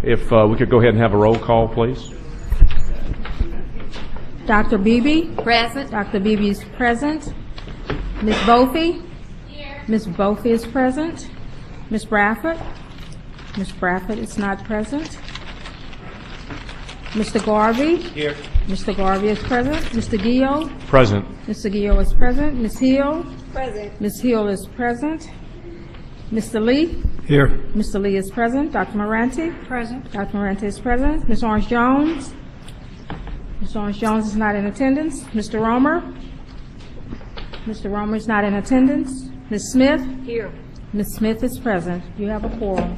If we could go ahead and have a roll call, please. Dr. Beebe? Present. Dr. Beebe is present. Ms. Bofi? Here. Ms. Bofi is present. Ms. Bradford? Ms. Bradford is not present. Mr. Garvey? Here. Mr. Garvey is present. Mr. Gio? Present. Mr. Gio is present. Ms. Hill? Present. Ms. Hill is present. Mr. Lee? Here. Mr. Lee is present. Dr. Moranti? Present. Dr. Moranti is present. Ms. Orange Jones? Ms. Orange Jones is not in attendance. Mr. Romer? Mr. Romer is not in attendance. Ms. Smith? Here. Ms. Smith is present. You have a quorum.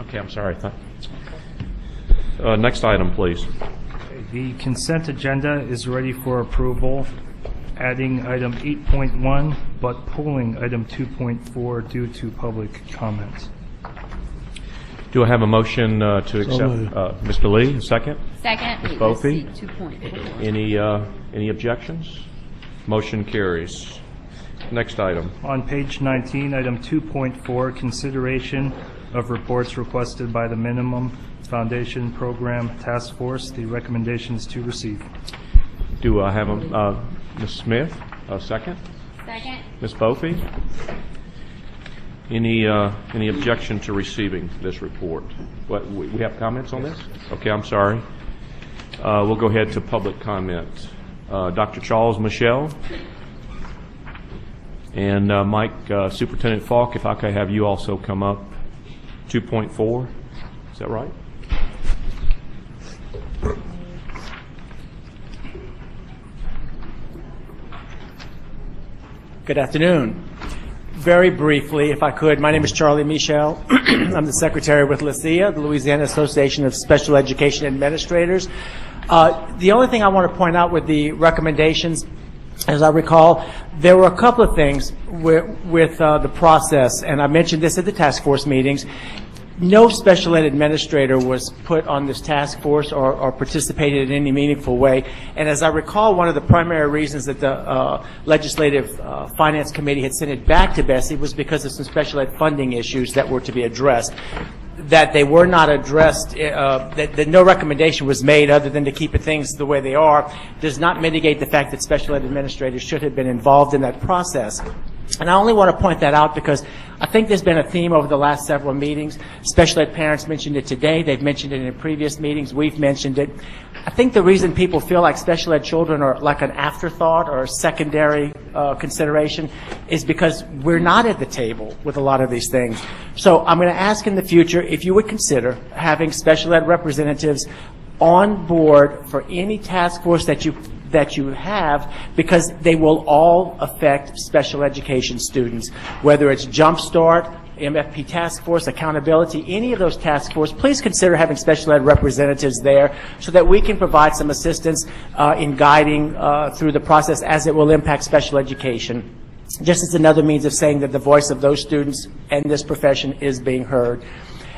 Okay, I'm sorry. Next item, please. The consent agenda is ready for approval, adding item 8.1, but pulling item 2.4 due to public comment. Do I have a motion to accept? Mr. Lee, a second? Second. Ms. Bofi? 2.4. Any objections? Motion carries. Next item. On page 19, item 2.4, consideration of reports requested by the Minimum Foundation Program Task Force. The recommendation is to receive. Do I have Ms. Smith, a second? Second. Ms. Bofi? Any objection to receiving this report? What, we have comments on this? Okay, I'm sorry. We'll go ahead to public comment. Dr. Charles Michelle and Mike, Superintendent Falk, if I could have you also come up. 2.4, is that right? Good afternoon. Very briefly, if I could, my name is Charlie Michel. I'm the secretary with LISEA, the Louisiana Association of Special Education Administrators. The only thing I want to point out with the recommendations, as I recall, there were a couple of things with the process, and I mentioned this at the task force meetings. No special ed administrator was put on this task force or participated in any meaningful way. And as I recall, one of the primary reasons that the Legislative Finance Committee had sent it back to BESE was because of some special ed funding issues that were to be addressed. That they were not addressed, that no recommendation was made other than to keep things the way they are, does not mitigate the fact that special ed administrators should have been involved in that process. And I only want to point that out because I think there's been a theme over the last several meetings. Special ed parents mentioned it today. They've mentioned it in previous meetings. We've mentioned it. I think the reason people feel like special ed children are like an afterthought or a secondary consideration is because we're not at the table with a lot of these things. So I'm going to ask in the future if you would consider having special ed representatives on board for any task force that you have, because they will all affect special education students, whether it's Jumpstart, MFP Task Force, Accountability, any of those task force. Please consider having special ed representatives there so that we can provide some assistance in guiding through the process as it will impact special education. Just as another means of saying that the voice of those students and this profession is being heard.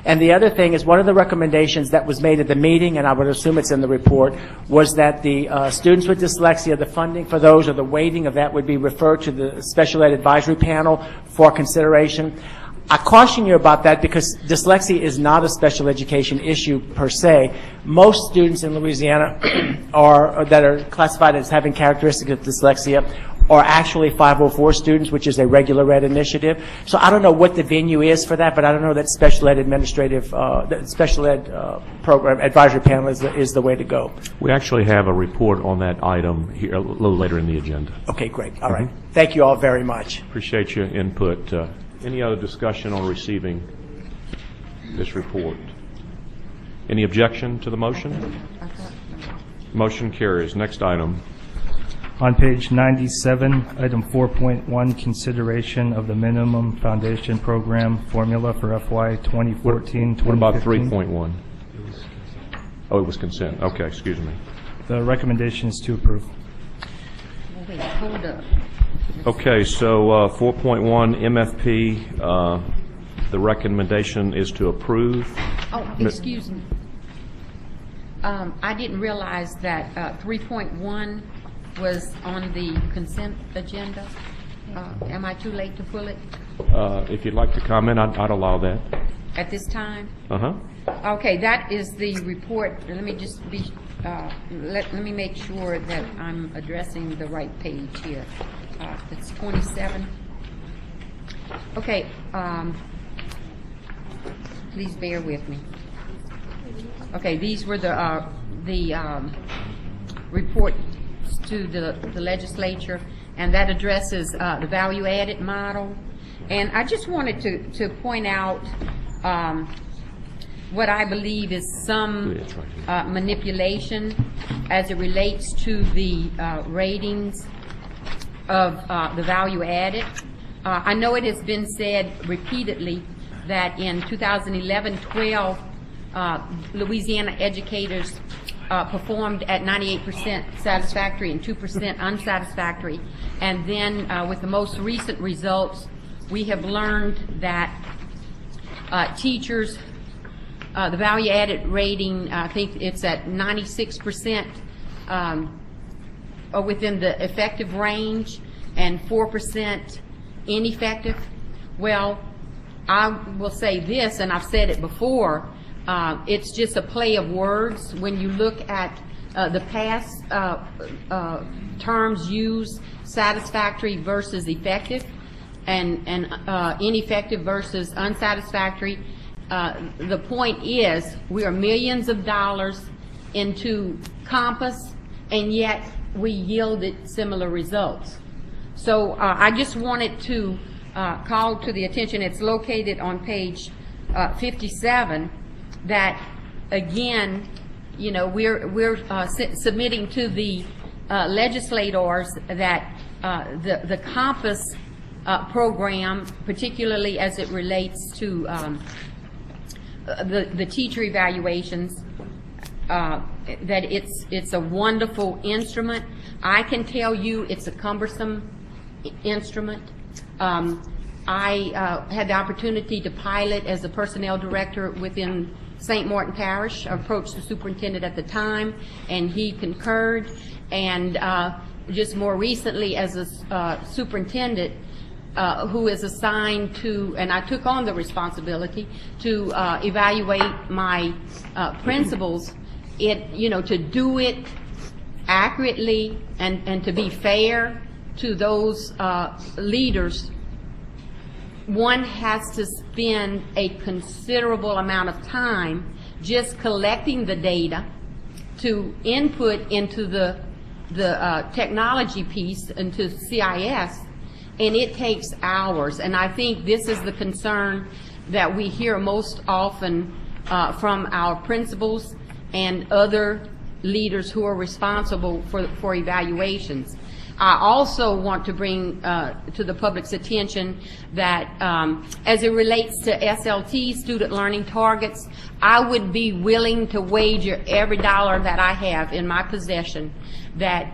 And the other thing is, one of the recommendations that was made at the meeting, and I would assume it's in the report, was that the students with dyslexia, the funding for those or the weighting of that would be referred to the Special Ed Advisory Panel for consideration. I caution you about that because dyslexia is not a special education issue per se. Most students in Louisiana that are classified as having characteristics of dyslexia are actually 504 students, which is a regular ed initiative. So I don't know what the venue is for that, but I don't know that special ed special ed program advisory panel is the way to go. We actually have a report on that item here a little later in the agenda. Okay, great. All right. Thank you all very much. Appreciate your input. Any other discussion on receiving this report? Any objection to the motion? Motion carries. Next item. On page 97, item 4.1, consideration of the Minimum Foundation Program formula for FY 2014-2015. What about 3.1? Oh, it was consent. Okay, excuse me. The recommendation is to approve. Wait, hold up. Okay, so 4.1 MFP The recommendation is to approve. Oh, excuse me. I didn't realize that 3.1 was on the consent agenda. Am I too late to pull it If you'd like to comment, I'd allow that. at this time? Uh-huh. Okay, that is the report. Let me just be, let me make sure that I'm addressing the right page here. It's 27. Okay, please bear with me. Okay, these were the report to the legislature, and that addresses the value-added model. And I just wanted to point out what I believe is some manipulation as it relates to the ratings of the value-added. I know it has been said repeatedly that in 2011-12, Louisiana educators performed at 98% satisfactory and 2% unsatisfactory. And then with the most recent results, we have learned that teachers, the value-added rating, I think it's at 96% or within the effective range, and 4% ineffective. Well, I will say this, and I've said it before, it's just a play of words. When you look at the past terms used, satisfactory versus effective, and ineffective versus unsatisfactory, the point is we are millions of dollars into Compass, and yet we yielded similar results. So I just wanted to call to the attention, it's located on page 57, that again, you know, we're submitting to the legislators that the Compass program, particularly as it relates to the teacher evaluations, that it's a wonderful instrument. I can tell you it's a cumbersome instrument. I had the opportunity to pilot as a personnel director within St. Martin Parish. I approached the superintendent at the time, and he concurred. And just more recently, as a superintendent who is assigned to, and I took on the responsibility to evaluate my principals, to do it accurately and to be fair to those leaders, one has to spend a considerable amount of time just collecting the data to input into the technology piece, into CIS, and it takes hours. And I think this is the concern that we hear most often from our principals and other leaders who are responsible for evaluations. I also want to bring to the public's attention that as it relates to SLT, student learning targets, I would be willing to wager every dollar that I have in my possession that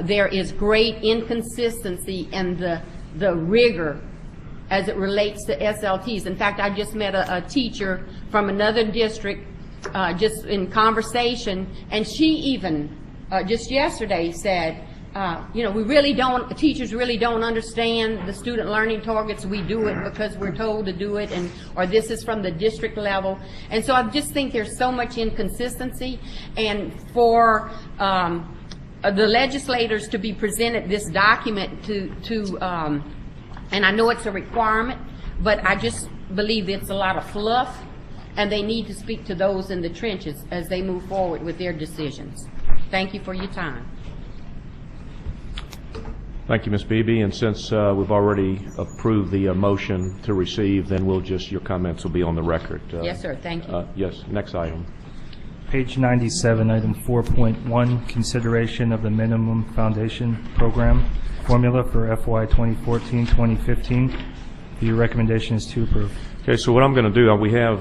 there is great inconsistency in the rigor as it relates to SLTs. In fact, I just met a teacher from another district just in conversation, and she even just yesterday said, we really don't, teachers really don't understand the student learning targets. We do it because we're told to do it, or this is from the district level. And so I just think there's so much inconsistency, and for the legislators to be presented this document and I know it's a requirement, but I just believe it's a lot of fluff, and they need to speak to those in the trenches as they move forward with their decisions. Thank you for your time. Thank you, Ms. Beebe. And since we've already approved the motion to receive, then your comments will be on the record. Yes, sir. Thank you. Yes. Next item. Page 97, item 4.1, consideration of the minimum foundation program formula for FY 2014-2015. The recommendation is to approve. Okay, so what I'm going to do, we have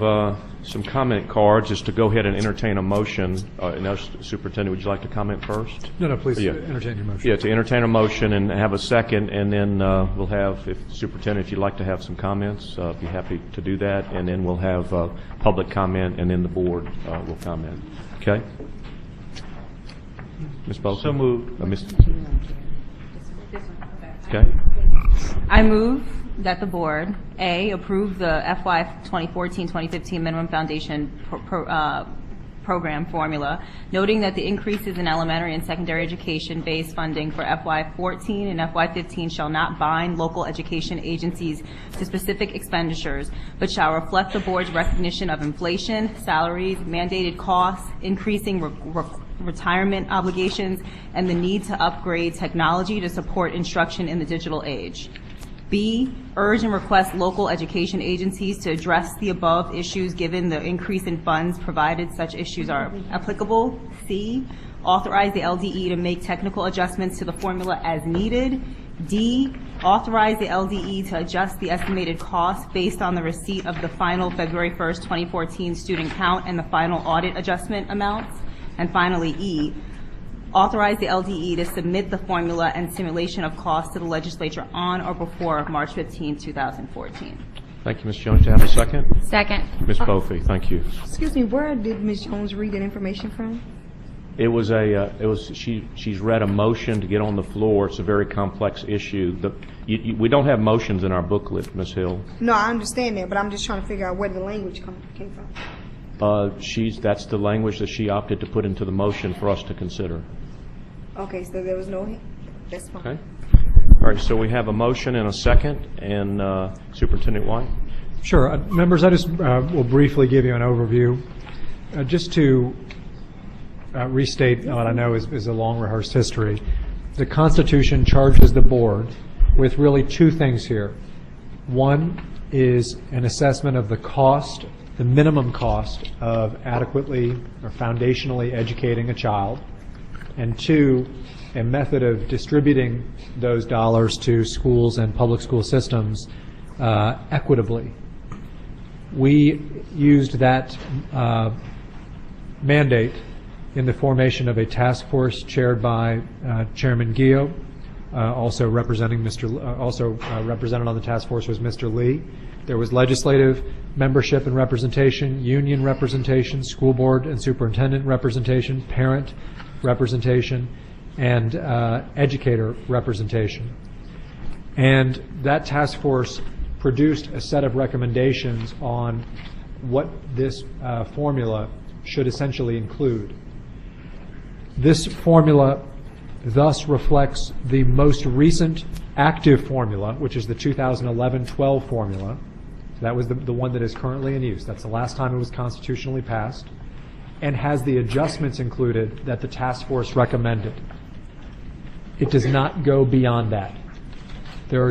some comment cards, is to go ahead and entertain a motion. Now, Superintendent, would you like to comment first? No, please Yeah. entertain your motion. Yeah, to entertain a motion and have a second, and then we'll have, if Superintendent, if you'd like to have some comments, be happy to do that, and then we'll have public comment, and then the board will comment. Okay? Ms. Bolte? So moved. Okay. I move that the board, A, approve the FY 2014-2015 minimum foundation program formula, noting that the increases in elementary and secondary education base funding for FY 14 and FY 15 shall not bind local education agencies to specific expenditures, but shall reflect the board's recognition of inflation, salaries, mandated costs, increasing retirement obligations, and the need to upgrade technology to support instruction in the digital age. B, urge and request local education agencies to address the above issues given the increase in funds provided such issues are applicable. C, authorize the LDE to make technical adjustments to the formula as needed. D, authorize the LDE to adjust the estimated cost based on the receipt of the final February 1st, 2014 student count and the final audit adjustment amounts. And finally, E, authorize the LDE to submit the formula and simulation of costs to the legislature on or before March 15, 2014. Thank you, Ms. Jones. Do you have a second? Second. Ms. Bolte, thank you. Excuse me, where did Ms. Jones read that information from? It was she's read a motion to get on the floor. It's a very complex issue. We don't have motions in our booklet, Ms. Hill. No, I understand that, but I'm just trying to figure out where the language came from. That's the language that she opted to put into the motion for us to consider. Okay, so there was no, that's fine. Okay. All right, so we have a motion and a second, and Superintendent White? Sure. Members, I just will briefly give you an overview. Just to restate what I know is a long rehearsed history. The Constitution charges the board with really two things here. One is an assessment of the cost, the minimum cost of adequately or foundationally educating a child, and two, a method of distributing those dollars to schools and public school systems equitably. We used that mandate in the formation of a task force chaired by Chairman Gio. Also represented on the task force was Mr. Lee. There was legislative membership and representation, union representation, school board and superintendent representation, parent representation, and educator representation. And that task force produced a set of recommendations on what this formula should essentially include. This formula thus reflects the most recent active formula, which is the 2011-12 formula. That was the one that is currently in use. That's the last time it was constitutionally passed, and has the adjustments included that the task force recommended. It does not go beyond that. There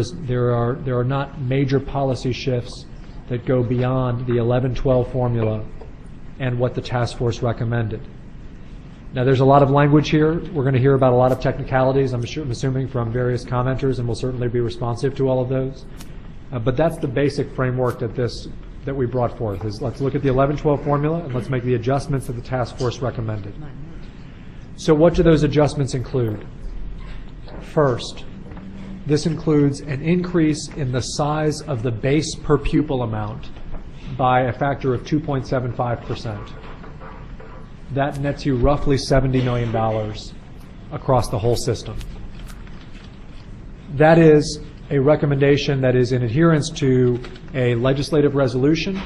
are not major policy shifts that go beyond the 11-12 formula and what the task force recommended. Now, there's a lot of language here. We're going to hear about a lot of technicalities, I'm assuming, from various commenters, and we'll certainly be responsive to all of those. But that's the basic framework that we brought forth, is let's look at the 11-12 formula and let's make the adjustments that the task force recommended. So what do those adjustments include? First, this includes an increase in the size of the base per pupil amount by a factor of 2.75%. That nets you roughly $70 million across the whole system. That is a recommendation that is in adherence to a legislative resolution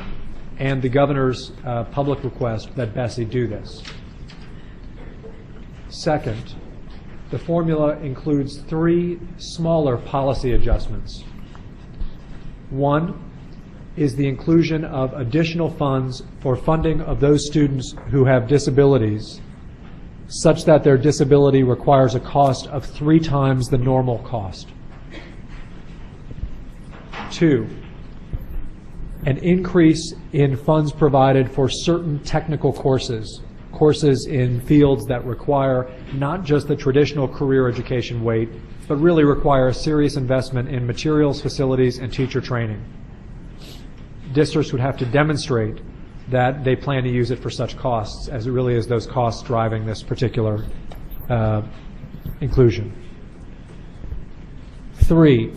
and the governor's public request that BESE do this. Second, the formula includes three smaller policy adjustments. One is the inclusion of additional funds for funding of those students who have disabilities, such that their disability requires a cost of 3 times the normal cost. 2, an increase in funds provided for certain technical courses in fields that require not just the traditional career education weight, but really require a serious investment in materials, facilities, and teacher training. Districts would have to demonstrate that they plan to use it for such costs, as it really is those costs driving this particular inclusion. 3,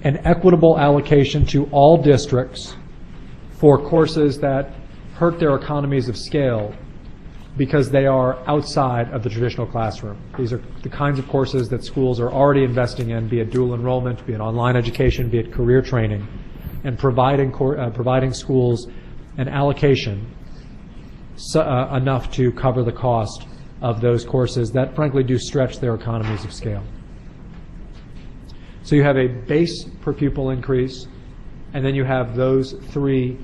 an equitable allocation to all districts for courses that hurt their economies of scale because they are outside of the traditional classroom. These are the kinds of courses that schools are already investing in, be it dual enrollment, be it online education, be it career training, and providing schools an allocation enough to cover the cost of those courses that frankly do stretch their economies of scale. So you have a base per pupil increase, and then you have those 3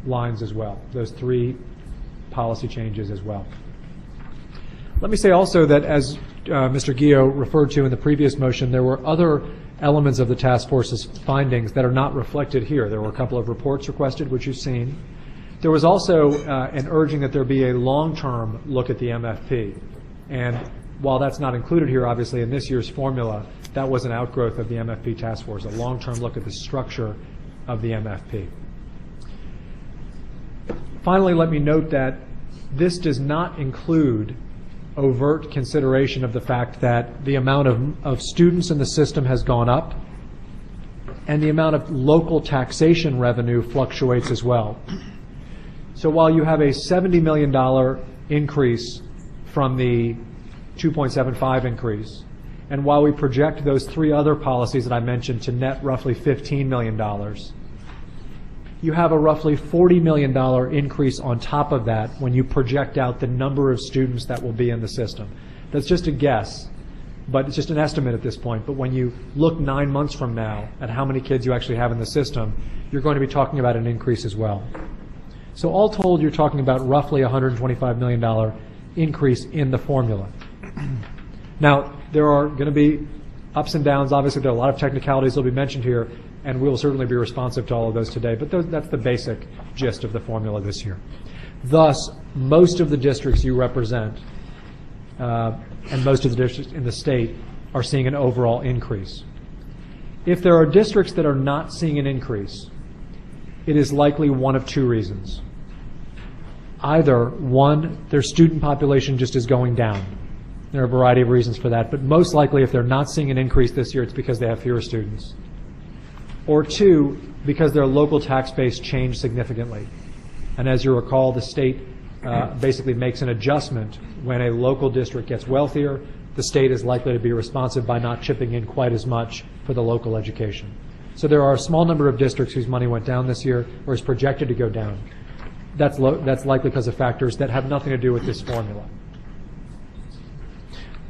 lines as well, those 3 policy changes as well. Let me say also that, as Mr. Guillot referred to in the previous motion, there were other elements of the task force's findings that are not reflected here. There were a couple of reports requested, which you've seen. There was also an urging that there be a long-term look at the MFP. And while that's not included here, obviously, in this year's formula, that was an outgrowth of the MFP task force, a long-term look at the structure of the MFP. Finally, let me note that this does not include overt consideration of the fact that the amount of students in the system has gone up and the amount of local taxation revenue fluctuates as well. So while you have a $70 million increase from the 2.75 increase, and while we project those 3 other policies that I mentioned to net roughly $15 million, you have a roughly $40 million increase on top of that when you project out the number of students that will be in the system. That's just a guess, but it's just an estimate at this point. But when you look 9 months from now at how many kids you actually have in the system, you're going to be talking about an increase as well. So all told, you're talking about roughly $125 million increase in the formula. Now, there are going to be ups and downs. Obviously, there are a lot of technicalities that will be mentioned here, and we will certainly be responsive to all of those today, but that's the basic gist of the formula this year. Thus, most of the districts you represent and most of the districts in the state are seeing an overall increase. If there are districts that are not seeing an increase, it is likely one of 2 reasons. Either, one, their student population just is going down. There are a variety of reasons for that, but most likely if they're not seeing an increase this year, it's because they have fewer students. Or 2, because their local tax base changed significantly. And as you recall, the state basically makes an adjustment when a local district gets wealthier. The state is likely to be responsive by not chipping in quite as much for the local education. So there are a small number of districts whose money went down this year or is projected to go down. That's likely because of factors that have nothing to do with this formula.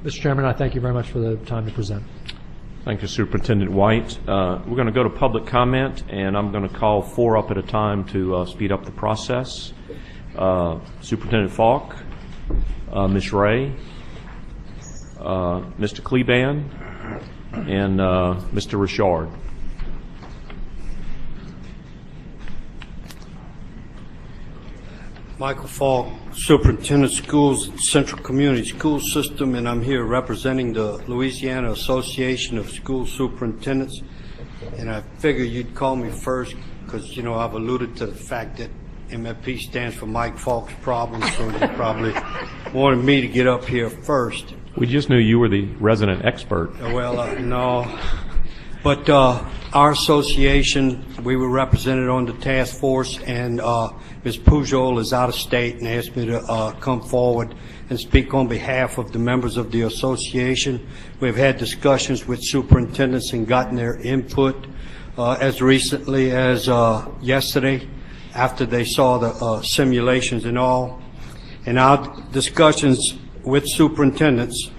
Mr. Chairman, I thank you very much for the time to present. Thank you, Superintendent White. We're going to go to public comment, and I'm going to call 4 up at a time to speed up the process. Superintendent Falk, Ms. Ray, Mr. Kleban, and Mr. Richard. Michael Falk, Superintendent Schools, Central Community School System, and I'm here representing the Louisiana Association of School Superintendents. And I figure you'd call me first because, you know, I've alluded to the fact that MFP stands for Mike Falk's problem, so they probably wanted me to get up here first. We just knew you were the resident expert. Well, no. But our association, we were represented on the task force, and Ms. Pujol is out of state and asked me to come forward and speak on behalf of the members of the association. We've had discussions with superintendents and gotten their input as recently as yesterday after they saw the simulations and all. In our discussions with superintendents,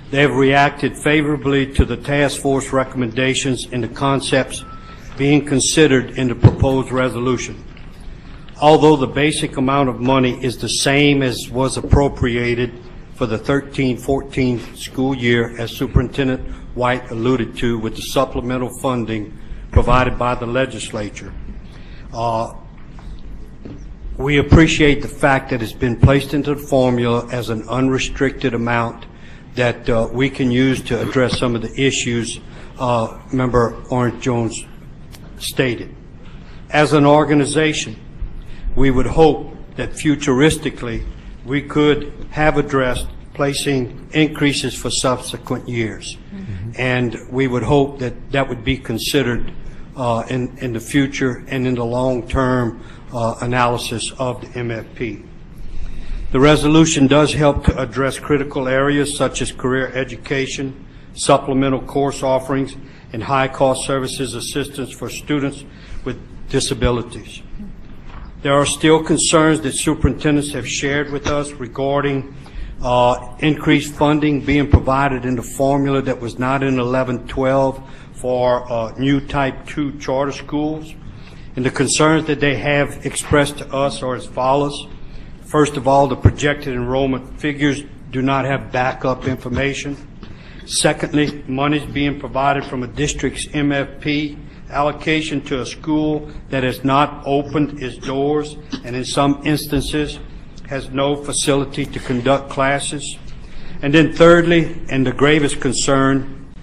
they have reacted favorably to the task force recommendations and the concepts being considered in the proposed resolution. Although the basic amount of money is the same as was appropriated for the 13-14 school year, as Superintendent White alluded to, with the supplemental funding provided by the legislature, we appreciate the fact that it's been placed into the formula as an unrestricted amount that we can use to address some of the issues Member Orange Jones stated. As an organization, we would hope that futuristically we could have addressed placing increases for subsequent years. And we would hope that that would be considered in the future and in the long-term analysis of the MFP. The resolution does help to address critical areas such as career education, supplemental course offerings, and high-cost services assistance for students with disabilities. There are still concerns that superintendents have shared with us regarding increased funding being provided in the formula that was not in 11-12 for new Type 2 charter schools. And the concerns that they have expressed to us are as follows. First of all, the projected enrollment figures do not have backup information. Secondly, money is being provided from a district's MFP allocation to a school that has not opened its doors and in some instances has no facility to conduct classes. And then thirdly, and the gravest concern,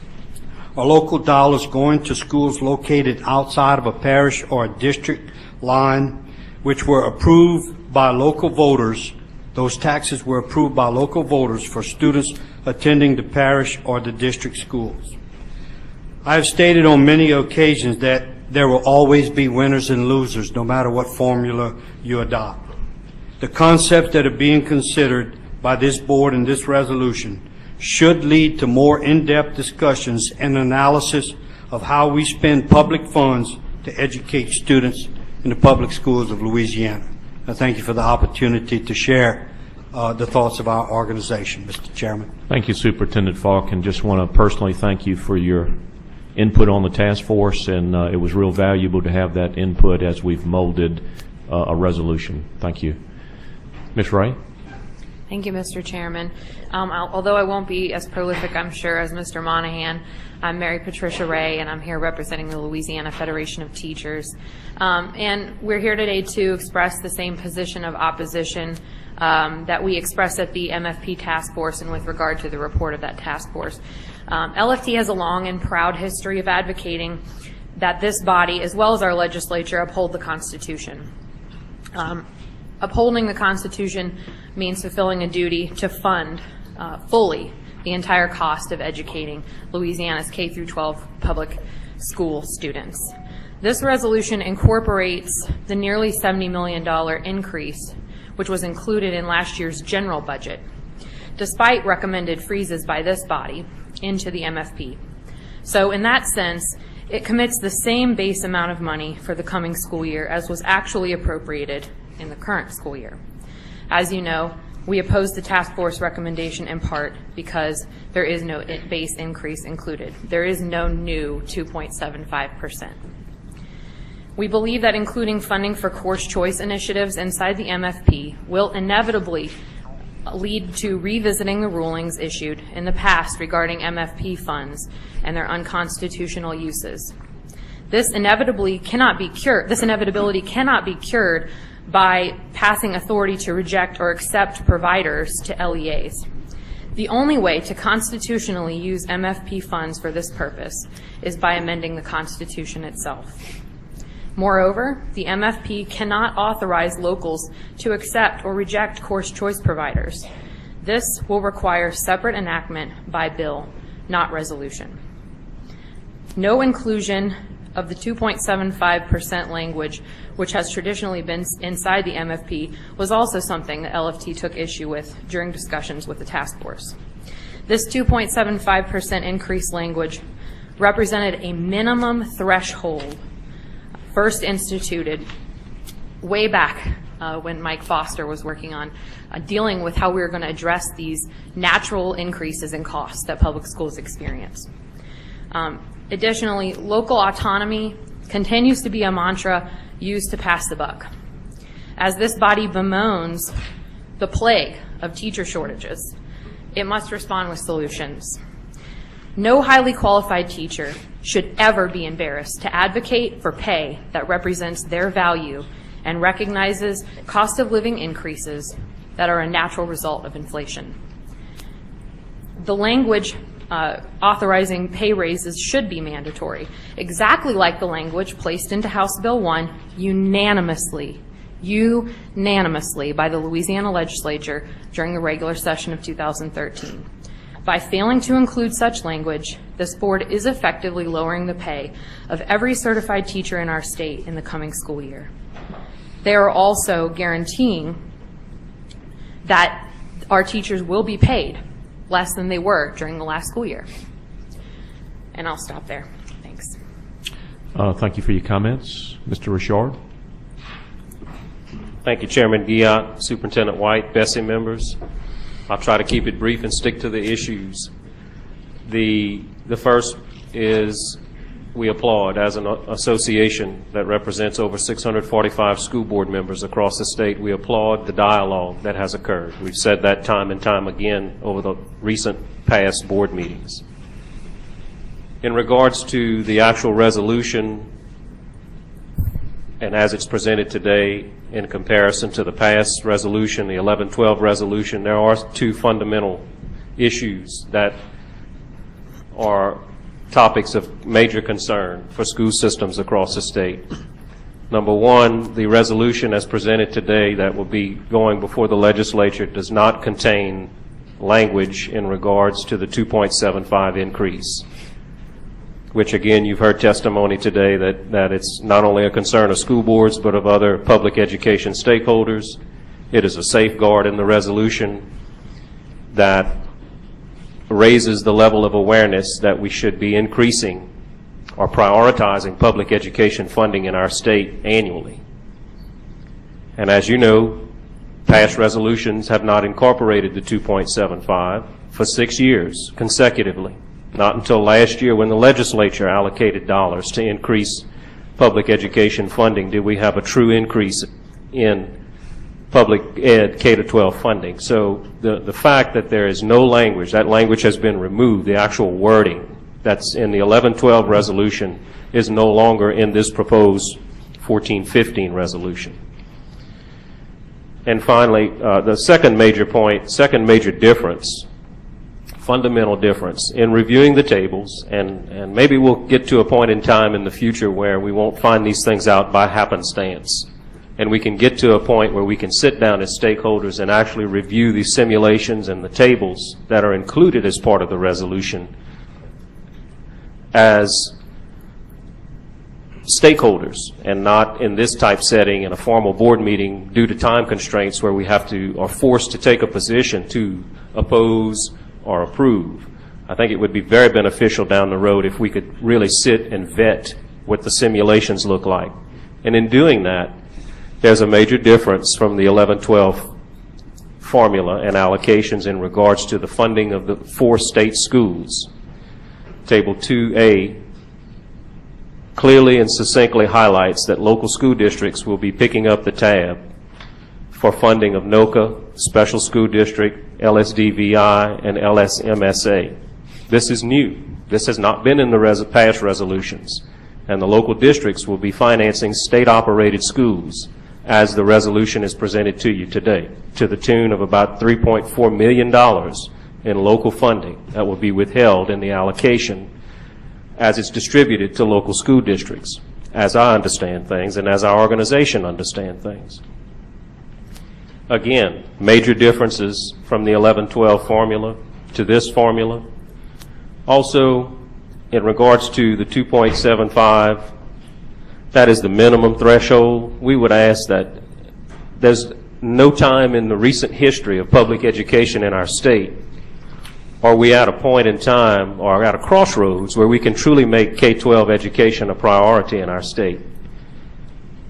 are local dollars going to schools located outside of a parish or a district line, which were approved by local voters. Those taxes were approved by local voters for students attending the parish or the district schools. I have stated on many occasions that there will always be winners and losers, no matter what formula you adopt. The concepts that are being considered by this board in this resolution should lead to more in-depth discussions and analysis of how we spend public funds to educate students in the public schools of Louisiana. I thank you for the opportunity to share the thoughts of our organization, Mr. Chairman. Thank you, Superintendent Falk, and just want to personally thank you for your input on the task force, and it was real valuable to have that input as we've molded a resolution. Thank you. Ms. Ray? Thank you, Mr. Chairman. Although I won't be as prolific, I'm sure, as Mr. Monahan, I'm Mary Patricia Ray, and I'm here representing the Louisiana Federation of Teachers. And we're here today to express the same position of opposition that we expressed at the MFP task force and with regard to the report of that task force. LFT has a long and proud history of advocating that this body, as well as our legislature, uphold the Constitution. Upholding the Constitution means fulfilling a duty to fund fully the entire cost of educating Louisiana's K-12 public school students. This resolution incorporates the nearly $70 million increase, which was included in last year's general budget, despite recommended freezes by this body, into the MFP. So in that sense, it commits the same base amount of money for the coming school year as was actually appropriated in the current school year. As you know, we oppose the task force recommendation in part because there is no base increase included. There is no new 2.75%. We believe that including funding for course choice initiatives inside the MFP will inevitably lead to revisiting the rulings issued in the past regarding MFP funds and their unconstitutional uses. This inevitability cannot be cured by passing authority to reject or accept providers to LEAs. The only way to constitutionally use MFP funds for this purpose is by amending the Constitution itself. Moreover, the MFP cannot authorize locals to accept or reject course choice providers. This will require separate enactment by bill, not resolution. No inclusion of the 2.75% language, which has traditionally been inside the MFP, was also something that LFT took issue with during discussions with the task force. This 2.75% increase language represented a minimum threshold first instituted way back when Mike Foster was working on dealing with how we were going to address these natural increases in costs that public schools experience. Additionally, local autonomy continues to be a mantra used to pass the buck. As this body bemoans the plague of teacher shortages, it must respond with solutions. No highly qualified teacher should ever be embarrassed to advocate for pay that represents their value and recognizes cost of living increases that are a natural result of inflation. The language authorizing pay raises should be mandatory, exactly like the language placed into House Bill 1 unanimously by the Louisiana legislature during the regular session of 2013. By failing to include such language, this board is effectively lowering the pay of every certified teacher in our state in the coming school year. They are also guaranteeing that our teachers will be paid less than they were during the last school year. And I'll stop there. Thanks. Thank you for your comments. Mr. Richard? Thank you, Chairman Guiot, Superintendent White, BESE members. I'll try to keep it brief and stick to the issues. The first is we applaud, as an association that represents over 645 school board members across the state, we applaud the dialogue that has occurred. We've said that time and time again over the recent past board meetings. In regards to the actual resolution, and as it's presented today in comparison to the past resolution, the 1112 resolution, there are two fundamental issues that are topics of major concern for school systems across the state. Number one, the resolution as presented today that will be going before the legislature does not contain language in regards to the 2.75 increase, which again you've heard testimony today that it's not only a concern of school boards but of other public education stakeholders. It is a safeguard in the resolution that raises the level of awareness that we should be increasing or prioritizing public education funding in our state annually. And as you know, past resolutions have not incorporated the 2.75 for 6 years consecutively. Not until last year, when the legislature allocated dollars to increase public education funding, did we have a true increase in public ed K-12 funding. So the fact that there is no language, that language has been removed, the actual wording that's in the 1112 resolution is no longer in this proposed 1415 resolution. And finally, the second major point, second major difference, fundamental difference in reviewing the tables, and maybe we'll get to a point in time in the future where we won't find these things out by happenstance, and we can get to a point where we can sit down as stakeholders and actually review the simulations and the tables that are included as part of the resolution as stakeholders, and not in this type setting in a formal board meeting due to time constraints where we have to, are forced to take a position to oppose or approve. I think it would be very beneficial down the road if we could really sit and vet what the simulations look like. And in doing that, there's a major difference from the 1112 formula and allocations in regards to the funding of the 4 state schools. Table 2A clearly and succinctly highlights that local school districts will be picking up the tab for funding of NOCA, Special School District, LSDVI, and LSMSA. This is new. This has not been in the past resolutions. And the local districts will be financing state-operated schools as the resolution is presented to you today, to the tune of about $3.4 million in local funding that will be withheld in the allocation as it's distributed to local school districts, as I understand things and as our organization understand things. Again, major differences from the 1112 formula to this formula. Also, in regards to the 2.75, that is the minimum threshold. We would ask that there's no time in the recent history of public education in our state are we at a point in time or at a crossroads where we can truly make K-12 education a priority in our state.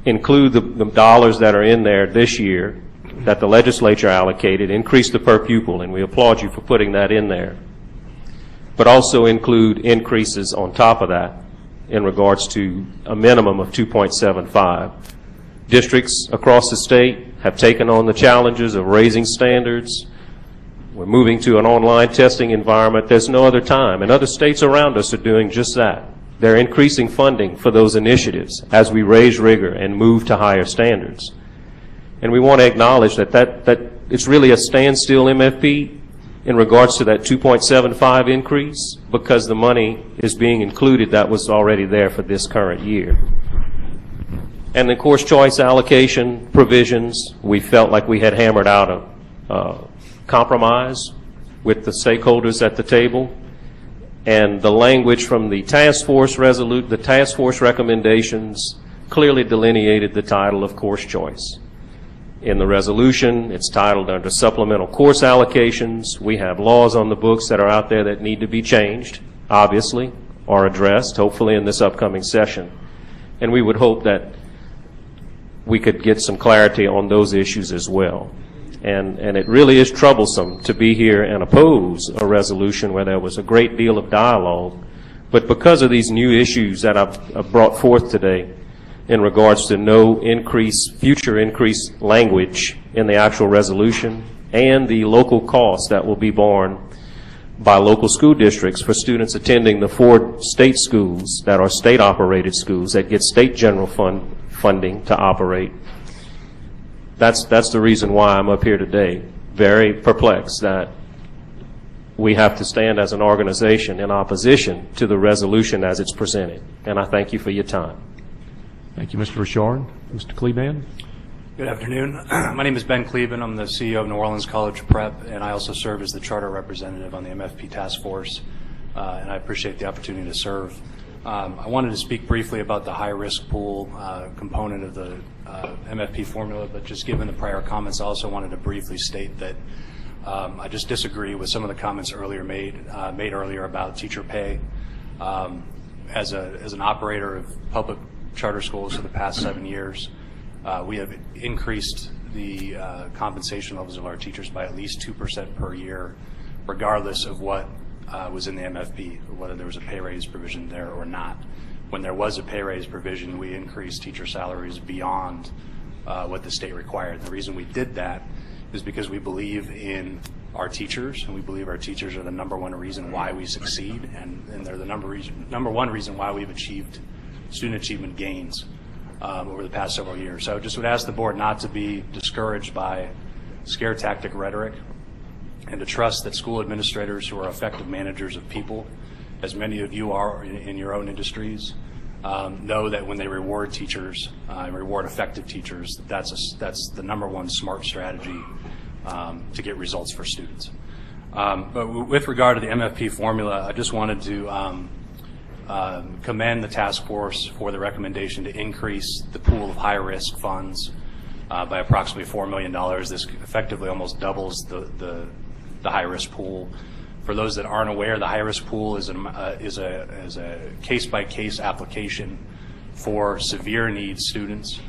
Include the dollars that are in there this year that the legislature allocated, increase the per pupil, and we applaud you for putting that in there. But also include increases on top of that in regards to a minimum of 2.75. Districts across the state have taken on the challenges of raising standards. We're moving to an online testing environment. There's no other time. And other states around us are doing just that. They're increasing funding for those initiatives as we raise rigor and move to higher standards. And we want to acknowledge that it's really a standstill MFP in regards to that 2.75 increase because the money is being included that was already there for this current year. And the course choice allocation provisions, we felt like we had hammered out a compromise with the stakeholders at the table. And the language from the task force recommendations clearly delineated the title of course choice. In the resolution, it's titled under supplemental course allocations. We have laws on the books that are out there that need to be changed, obviously, or addressed, hopefully in this upcoming session. And we would hope that we could get some clarity on those issues as well. And it really is troublesome to be here and oppose a resolution where there was a great deal of dialogue. But because of these new issues that I've brought forth today in regards to no increase, future increase language in the actual resolution and the local costs that will be borne by local school districts for students attending the 4 state schools that are state-operated schools that get state general funding to operate. That's the reason why I'm up here today, very perplexed that we have to stand as an organization in opposition to the resolution as it's presented. And I thank you for your time. Thank you, Mr. Richard. Mr. Kleban? Good afternoon. My name is Ben Kleban. I'm the CEO of New Orleans College Prep, and I also serve as the charter representative on the MFP task force, and I appreciate the opportunity to serve. I wanted to speak briefly about the high-risk pool component of the MFP formula, but just given the prior comments, I also wanted to briefly state that I just disagree with some of the comments earlier made earlier about teacher pay. As an operator of public charter schools for the past 7 years, we have increased the compensation levels of our teachers by at least 2% per year, regardless of what was in the MFP, whether there was a pay raise provision there or not. When there was a pay raise provision, we increased teacher salaries beyond what the state required. The reason we did that is because we believe in our teachers, and we believe our teachers are the #1 reason why we succeed, and they're the #1 reason why we've achieved student achievement gains over the past several years. So I just would ask the board not to be discouraged by scare tactic rhetoric and to trust that school administrators who are effective managers of people, as many of you are in your own industries, know that when they reward teachers, reward effective teachers, that's the #1 smart strategy to get results for students. But with regard to the MFP formula, I just wanted to commend the task force for the recommendation to increase the pool of high-risk funds by approximately $4 million. This effectively almost doubles the high-risk pool. For those that aren't aware, the high-risk pool is a case-by-case application for severe needs students.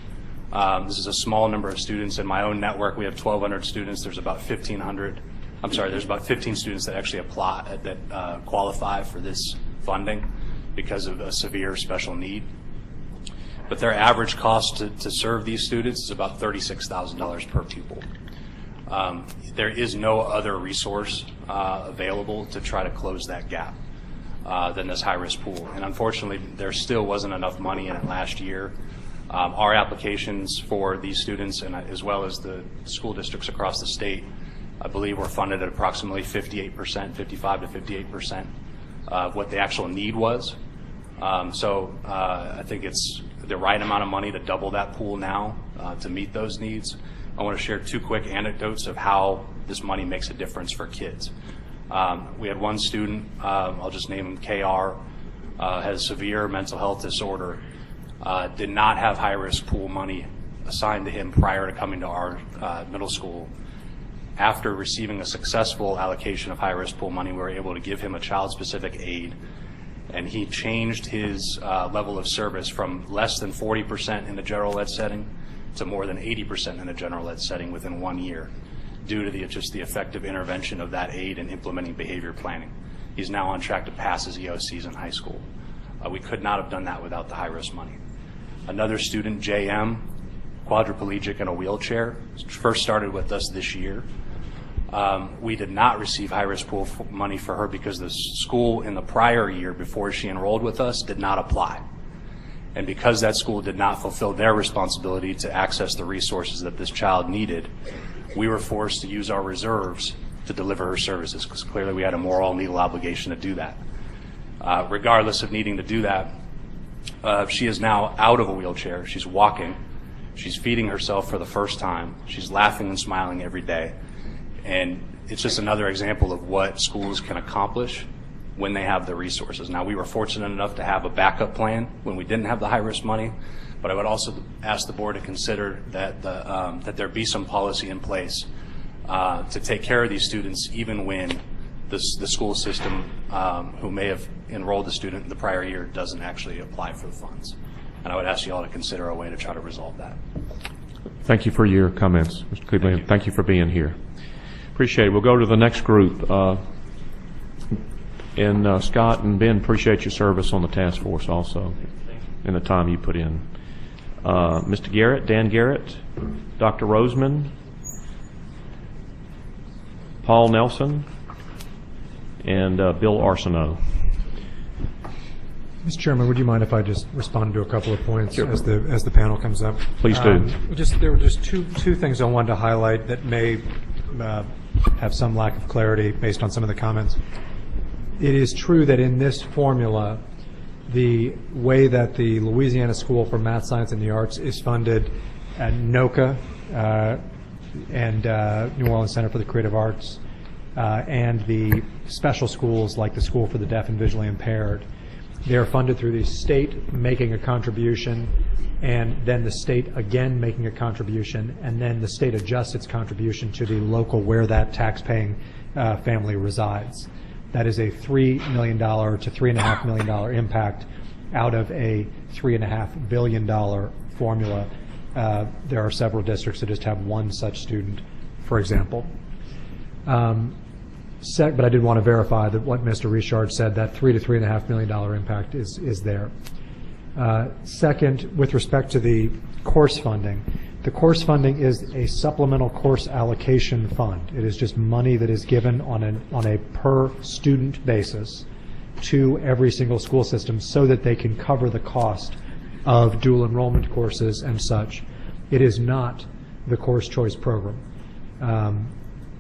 This is a small number of students. In my own network, we have 1,200 students. There's about 1,500. I'm sorry, there's about 15 students that actually apply, that qualify for this funding because of a severe special need. But their average cost to serve these students is about $36,000 per pupil. There is no other resource available to try to close that gap than this high-risk pool. And unfortunately, there still wasn't enough money in it last year. Our applications for these students, and as well as the school districts across the state, I believe were funded at approximately 58%, 55 to 58% of what the actual need was. So I think it's the right amount of money to double that pool now to meet those needs. I want to share 2 quick anecdotes of how this money makes a difference for kids. We had one student, I'll just name him KR, has severe mental health disorder, did not have high-risk pool money assigned to him prior to coming to our middle school. After receiving a successful allocation of high-risk pool money, we were able to give him a child-specific aid, and he changed his level of service from less than 40% in the general ed setting to more than 80% in the general ed setting within 1 year, due to just the effective intervention of that aid in implementing behavior planning. He's now on track to pass his EOCs in high school. We could not have done that without the high-risk money. Another student, JM, quadriplegic in a wheelchair, first started with us this year. We did not receive high-risk pool money for her because the school in the prior year before she enrolled with us did not apply. And because that school did not fulfill their responsibility to access the resources that this child needed, we were forced to use our reserves to deliver her services, because clearly we had a moral and legal obligation to do that. Regardless of needing to do that, she is now out of a wheelchair. She's walking. She's feeding herself for the first time. She's laughing and smiling every day. And it's just another example of what schools can accomplish when they have the resources. Now, we were fortunate enough to have a backup plan when we didn't have the high-risk money, but I would also ask the board to consider that that there be some policy in place to take care of these students even when the school system who may have enrolled the student in the prior year doesn't actually apply for the funds. And I would ask you all to consider a way to try to resolve that. Thank you for your comments, Mr. Cleveland. Thank you for being here. Appreciate it. We'll go to the next group. And Scott and Ben, appreciate your service on the task force also and the time you put in. Mr. Garrett, Dan Garrett, Dr. Roseman, Paul Nelson, and Bill Arsenault. Mr. Chairman, would you mind if I just respond to a couple of points Sure. as the panel comes up? Please do. There were just two things I wanted to highlight that may have some lack of clarity based on some of the comments. It is true that in this formula, the way that the Louisiana School for Math, Science, and the Arts is funded at NOCA and New Orleans Center for the Creative Arts and the special schools like the School for the Deaf and Visually Impaired, they are funded through the state making a contribution and then the state again making a contribution, and then the state adjusts its contribution to the local where that tax-paying family resides. That is a $3 million to $3.5 million impact out of a $3.5 billion formula. There are several districts that just have one such student, for example. But I did want to verify that what Mr. Richard said, that $3 to $3.5 million impact is there. Second, with respect to the course funding, the course funding is a supplemental course allocation fund. It is just money that is given on a per student basis to every single school system so that they can cover the cost of dual enrollment courses and such. It is not the course choice program.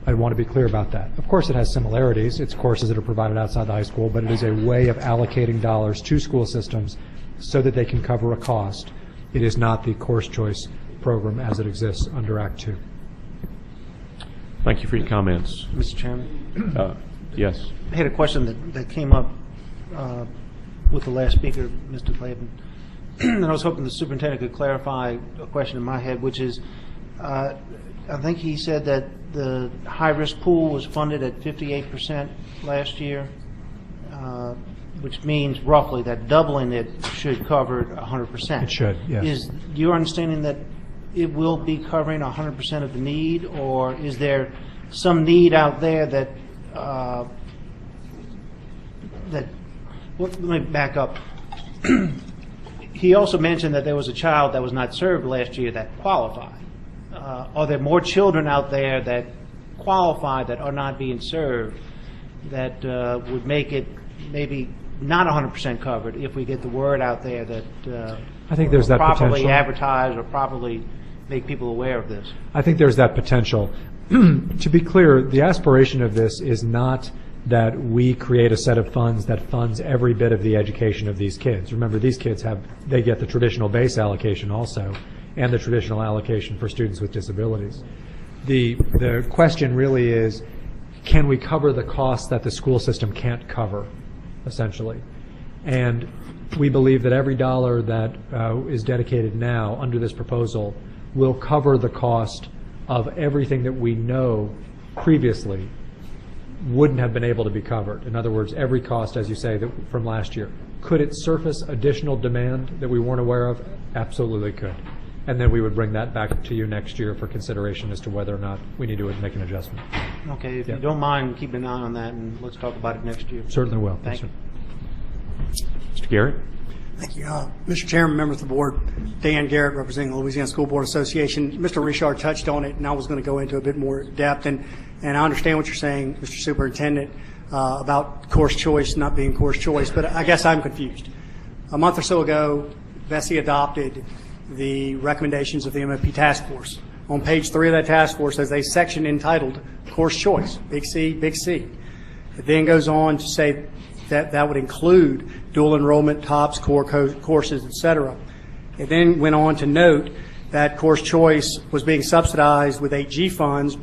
I want to be clear about that. Of course, it has similarities. It's courses that are provided outside the high school, but it is a way of allocating dollars to school systems so that they can cover a cost. It is not the course choice program as it exists under Act 2. Thank you for your comments. Mr. Chairman? Yes. I had a question that came up with the last speaker, Mr. Clayton, and I was hoping the superintendent could clarify a question in my head, which is, I think he said that the high-risk pool was funded at 58% last year, which means roughly that doubling it should cover 100%. It should, yes. Is your understanding that it will be covering 100% of the need, or is there some need out there that well, let me back up. He also mentioned that there was a child that was not served last year that qualified. Are there more children out there that qualify that are not being served that would make it maybe not 100% covered if we get the word out there that I think there's that properly potential. advertise or properly make people aware of this? I think there's that potential. To be clear, the aspiration of this is not that we create a set of funds that funds every bit of the education of these kids. Remember, these kids they get the traditional BESE allocation also, and the traditional allocation for students with disabilities. The question really is, can we cover the costs that the school system can't cover, essentially? And we believe that every dollar that is dedicated now under this proposal will cover the cost of everything that we know previously wouldn't have been able to be covered. In other words, every cost, as you say, from last year. Could it surface additional demand that we weren't aware of? Absolutely could. And then we would bring that back to you next year for consideration as to whether or not we need to make an adjustment. Okay, if you don't mind keeping an eye on that, and let's talk about it next year. Certainly will. Thank you. Mr. Garrett? Thank you. Mr. Chairman, members of the board, Dan Garrett, representing the Louisiana School Board Association. Mr. Richard touched on it, and I was going to go into a bit more depth. And I understand what you're saying, Mr. Superintendent, about course choice not being course choice, but I guess I'm confused. A month or so ago, BESE adopted the recommendations of the MFP task force. on page 3 of that task force, there's a section entitled Course Choice, big C, big C. It then goes on to say that that would include dual enrollment, TOPS, core courses, etc. It then went on to note that Course Choice was being subsidized with 8G funds,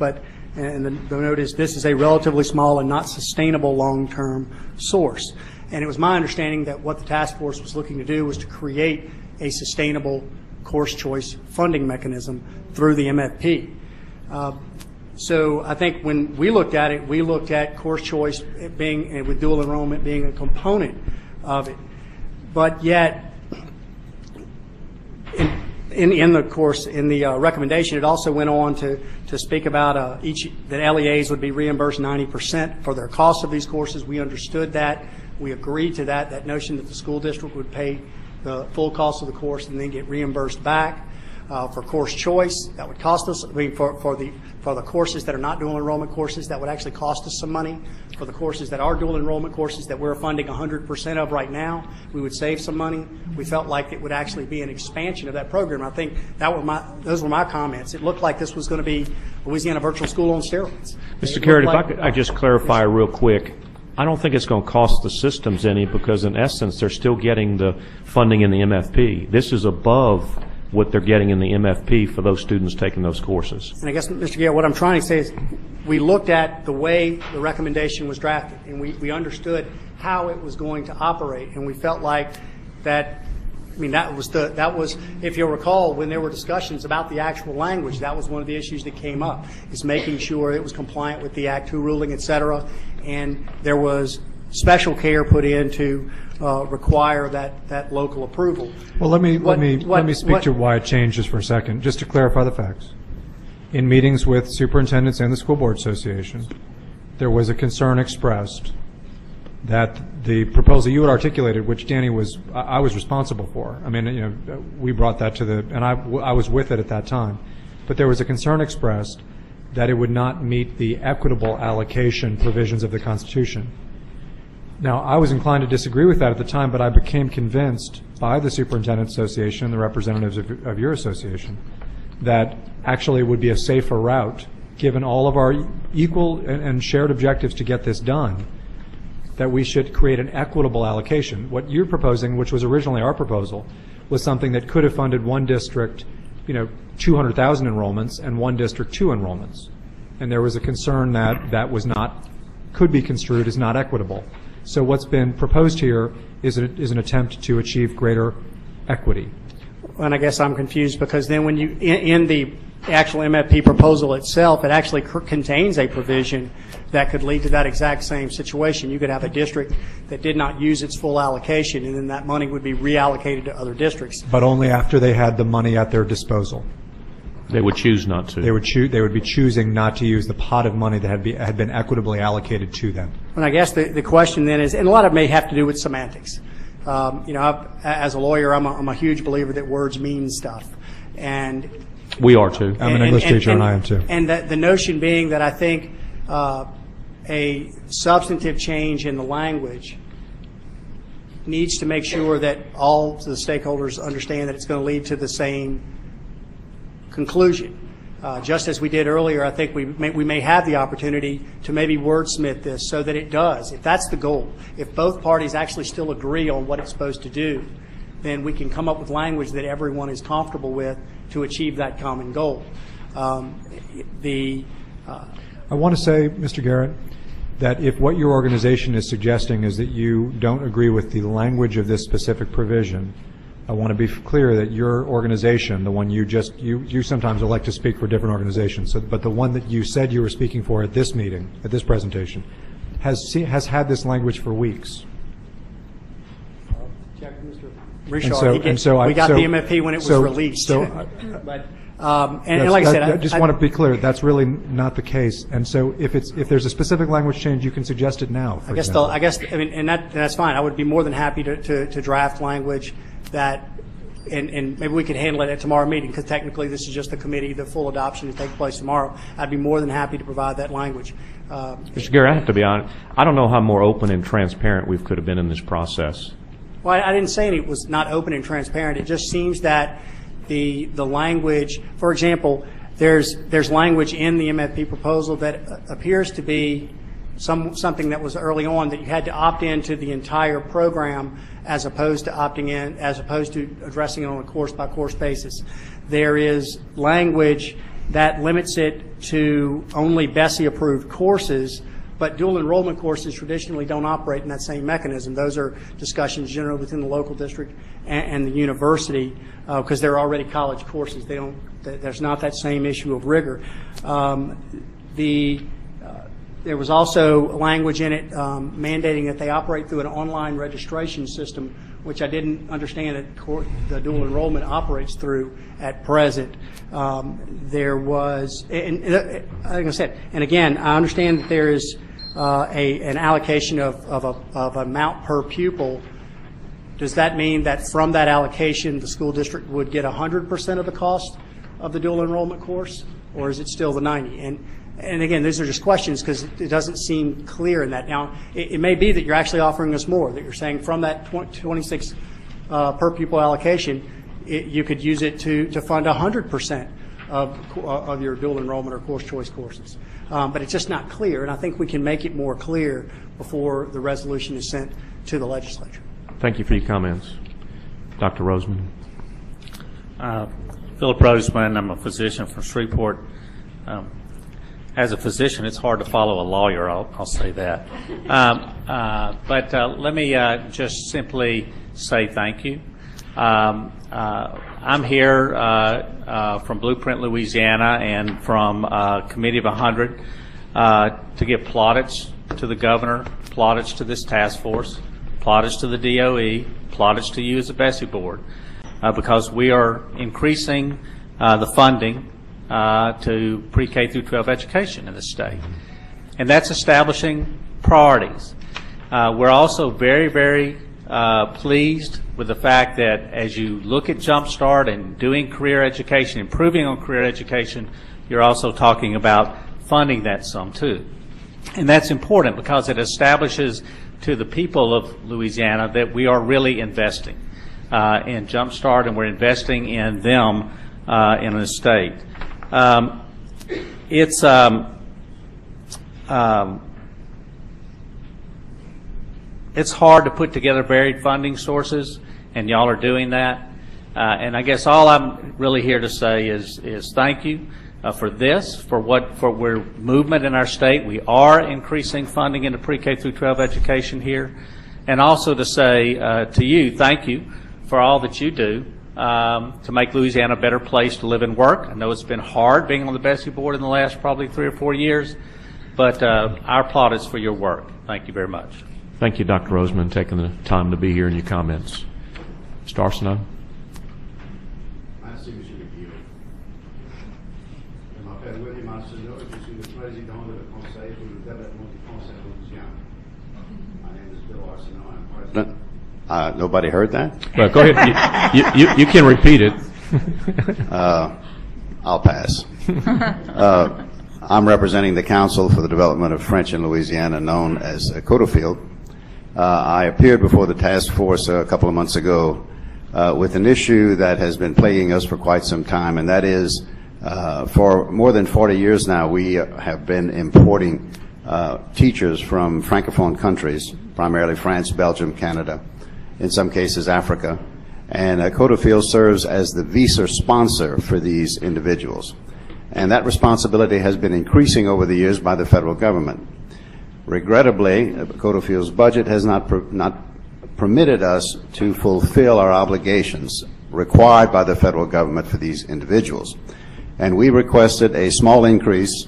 and the note is this is a relatively small and not sustainable long-term source. And it was my understanding that what the task force was looking to do was to create a sustainable course choice funding mechanism through the MFP. So I think when we looked at it, we looked at course choice being, with dual enrollment being a component of it. But yet, in the recommendation, it also went on to speak about that LEAs would be reimbursed 90% for their cost of these courses. We understood that. We agreed to that notion that the school district would pay the full cost of the course and then get reimbursed back. For course choice, that would cost us, for the courses that are not dual enrollment courses, that would actually cost us some money. For the courses that are dual enrollment courses that we're funding 100% of right now, we would save some money. We felt like it would actually be an expansion of that program. I think those were my comments. It looked like this was going to be Louisiana virtual school on steroids. Mr. Garrett, if I just clarify real quick, I don't think it's going to cost the systems any because, in essence, they're still getting the funding in the MFP. This is above what they're getting in the MFP for those students taking those courses. And I guess, Mr. Gale, what I'm trying to say is we looked at the way the recommendation was drafted, and we understood how it was going to operate, and we felt like that, that was, if you'll recall, when there were discussions about the actual language, that was one of the issues that came up, is making sure it was compliant with the Act 2 ruling, et cetera, and there was special care put in to require that local approval. Well, let me speak to why it changed just for a second, just to clarify the facts. In meetings with superintendents and the School Board Association, there was a concern expressed that the proposal you had articulated, which Danny I was responsible for. We brought that to and I was with it at that time. But there was a concern expressed that it would not meet the equitable allocation provisions of the Constitution. Now, I was inclined to disagree with that at the time, but I became convinced by the Superintendent Association and the representatives of your association that actually it would be a safer route, given all of our equal and shared objectives to get this done, that we should create an equitable allocation. What you're proposing, which was originally our proposal, was something that could have funded one district, 200,000 enrollments and one district 2 enrollments. And there was a concern that could be construed as not equitable. So what's been proposed here is an attempt to achieve greater equity. And I guess I'm confused because then when you, in the actual MFP proposal itself, it actually contains a provision that could lead to that exact same situation. You could have a district that did not use its full allocation, and then that money would be reallocated to other districts. But only after they had the money at their disposal. They would choose not to. They would be choosing not to use the pot of money that had been equitably allocated to them. And I guess the question then is, and a lot of it may have to do with semantics. As a lawyer, I'm a huge believer that words mean stuff, and we are too. I'm an English teacher, and I am too. And the notion being that I think a substantive change in the language needs to make sure that all the stakeholders understand that it's going to lead to the same conclusion. Just as we did earlier, I think we may have the opportunity to maybe wordsmith this so that it does. If that's the goal, if both parties actually still agree on what it's supposed to do, then we can come up with language that everyone is comfortable with to achieve that common goal. I want to say, Mr. Garrett, that if what your organization is suggesting is that you don't agree with the language of this specific provision, I want to be clear that your organization, the one you sometimes elect to speak for different organizations, but the one that you said you were speaking for at this meeting, at this presentation, has had this language for weeks. Check Mr. Richard. We got the MFP when it was released. But and like I said, I just want to be clear. That's really not the case. And so, if there's a specific language change, you can suggest it now. That's fine. I would be more than happy to draft language that, and maybe we could handle it at tomorrow's meeting because technically this is just the committee. The full adoption to take place tomorrow. I'd be more than happy to provide that language. Mr. Garrett, I have to be honest. I don't know how more open and transparent we could have been in this process. Well, I didn't say it was not open and transparent. It just seems that the language, for example, there's language in the MFP proposal that appears to be something that was early on, that you had to opt into the entire program as opposed to addressing it on a course-by-course basis. There is language that limits it to only BESE-approved courses, but dual enrollment courses traditionally don't operate in that same mechanism. Those are discussions generally within the local district and the university because they're already college courses. There's not that same issue of rigor. There was also language in it mandating that they operate through an online registration system, which I didn't understand that the dual enrollment operates through at present. There was, like I said, and again, I understand that there is an allocation of amount per pupil. Does that mean that from that allocation, the school district would get 100% of the cost of the dual enrollment course, or is it still the 90%? And again, these are just questions because it doesn't seem clear in that. Now, it may be that you're actually offering us more, that you're saying from that 26 per pupil allocation, you could use it to fund 100% of your dual enrollment or course choice courses. But it's just not clear, and I think we can make it more clear before the resolution is sent to the legislature. Thank you for your comments. Dr. Roseman. Philip Roseman. I'm a physician from Shreveport. As a physician, it's hard to follow a lawyer, I'll say that. But let me just simply say thank you. I'm here from Blueprint, Louisiana, and from Committee of 100 to give plaudits to the governor, plaudits to this task force, plaudits to the DOE, plaudits to you as a BESE board, because we are increasing the funding to pre-K through 12 education in the state. And that's establishing priorities. We're also very, very pleased with the fact that as you look at Jump Start and doing career education, improving on career education, you're also talking about funding that some too. And that's important because it establishes to the people of Louisiana that we are really investing in Jump Start, and we're investing in them in the state. It's hard to put together varied funding sources, and y'all are doing that. And I guess all I'm really here to say is thank you for this, for we're movement in our state. We are increasing funding into pre-K through 12 education here, and also to say to you, thank you for all that you do to make Louisiana a better place to live and work. I know it's been hard being on the BESE board in the last probably 3 or 4 years, but our plaudits for your work. Thank you very much. Thank you, Dr. Roseman, taking the time to be here and your comments. Mr. Arsenault. Merci, M. Guillaume. Je m'appelle William Arsenault et je suis le président du Conseil pour le développement du Conseil Louisiana. My name is Bill Arsenault. I'm president. Nobody heard that? Well, go ahead. You can repeat it. I'll pass. I'm representing the Council for the Development of French in Louisiana, known as Coteaufield. I appeared before the task force a couple of months ago with an issue that has been plaguing us for quite some time, and that is for more than 40 years now we have been importing teachers from Francophone countries, primarily France, Belgium, Canada, in some cases Africa, and Coteaufield serves as the visa sponsor for these individuals. And that responsibility has been increasing over the years by the federal government. Regrettably, Cotofield's budget has not permitted us to fulfill our obligations required by the federal government for these individuals. And we requested a small increase,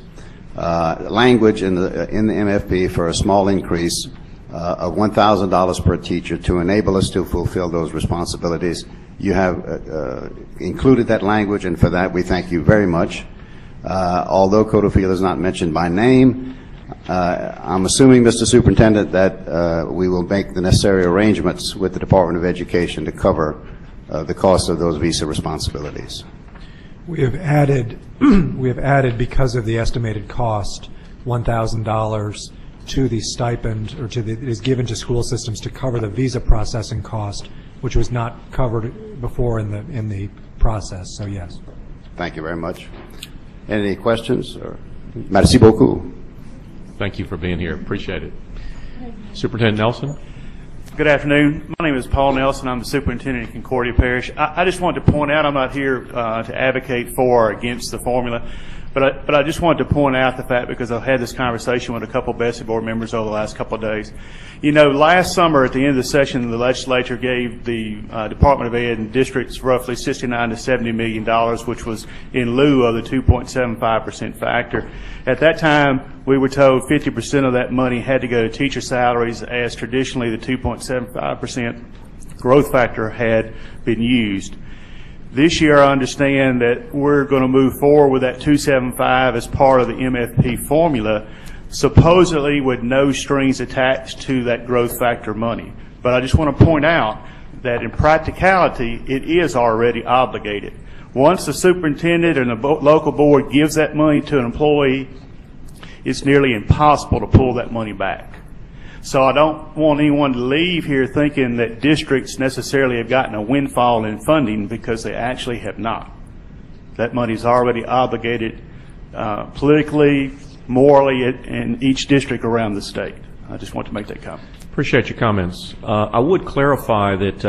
language in the MFP for a small increase of $1,000 per teacher to enable us to fulfill those responsibilities. You have included that language, and for that we thank you very much. Although Coteaufield is not mentioned by name, I'm assuming, Mr. Superintendent, that we will make the necessary arrangements with the Department of Education to cover the cost of those visa responsibilities. We have added, because of the estimated cost, $1,000 to the stipend, or it is given to school systems to cover the visa processing cost, which was not covered before in the process. So yes. Thank you very much. Any questions? Merci beaucoup. Thank you for being here. Appreciate it. Superintendent Nelson? Good afternoon. My name is Paul Nelson. I'm the superintendent of Concordia Parish. I just wanted to point out, I'm not here to advocate for or against the formula, but I just wanted to point out the fact, because I've had this conversation with a couple of BESE board members over the last couple of days. You know, last summer at the end of the session, the legislature gave the Department of Ed and districts roughly $69 to $70 million, which was in lieu of the 2.75% factor. At that time, we were told 50% of that money had to go to teacher salaries, as traditionally the 2.75% growth factor had been used. This year, I understand that we're going to move forward with that 2.75 as part of the MFP formula, supposedly with no strings attached to that growth factor money. But I just want to point out that in practicality, it is already obligated. Once the superintendent and the local board gives that money to an employee, it's nearly impossible to pull that money back. So I don't want anyone to leave here thinking that districts necessarily have gotten a windfall in funding, because they actually have not. That money is already obligated politically, morally, in each district around the state. I just want to make that comment. Appreciate your comments. I would clarify that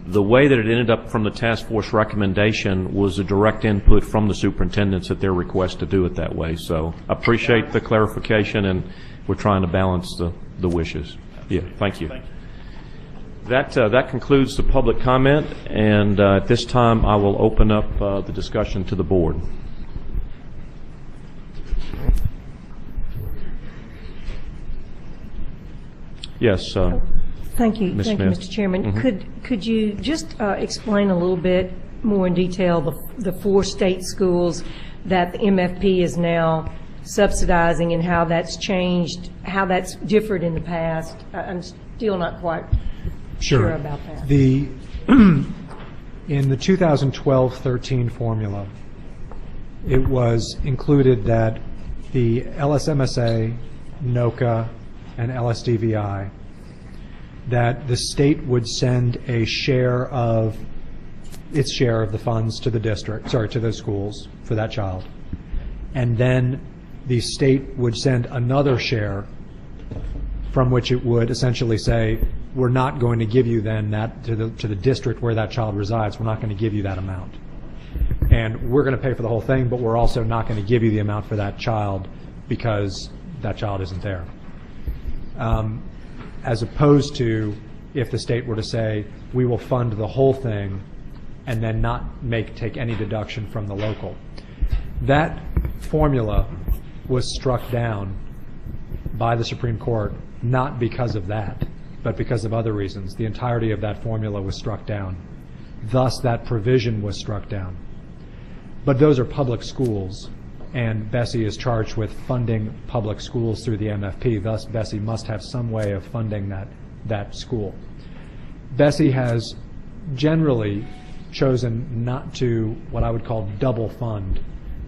the way that it ended up from the task force recommendation was a direct input from the superintendents at their request to do it that way. So I appreciate the clarification, and we're trying to balance the wishes. Yeah, thank you. That concludes the public comment, and at this time I will open up the discussion to the board. Yes. Thank you. Ms. Thank you, Smith. Mr. Chairman. Mm-hmm. Could you just explain a little bit more in detail the 4 state schools that the MFP is now subsidizing, and how that's changed, how that's differed in the past? I'm still not quite sure about that. In the 2012-13 formula, it was included that the LSMSA, NOCA, and LSDVI, that the state would send a share of its share of the funds to the district, to the schools for that child, and then the state would send another share from which it would essentially say, we're not going to give you then that to the district where that child resides. We're not going to give you that amount, and we're going to pay for the whole thing, but we're also not going to give you the amount for that child because that child isn't there. As opposed to if the state were to say, we will fund the whole thing and then not take any deduction from the local. That formula was struck down by the Supreme Court, not because of that, but because of other reasons. The entirety of that formula was struck down. Thus, that provision was struck down. But those are public schools, and BESE is charged with funding public schools through the MFP. Thus, BESE must have some way of funding that school. BESE has generally chosen not to, what I would call, double fund,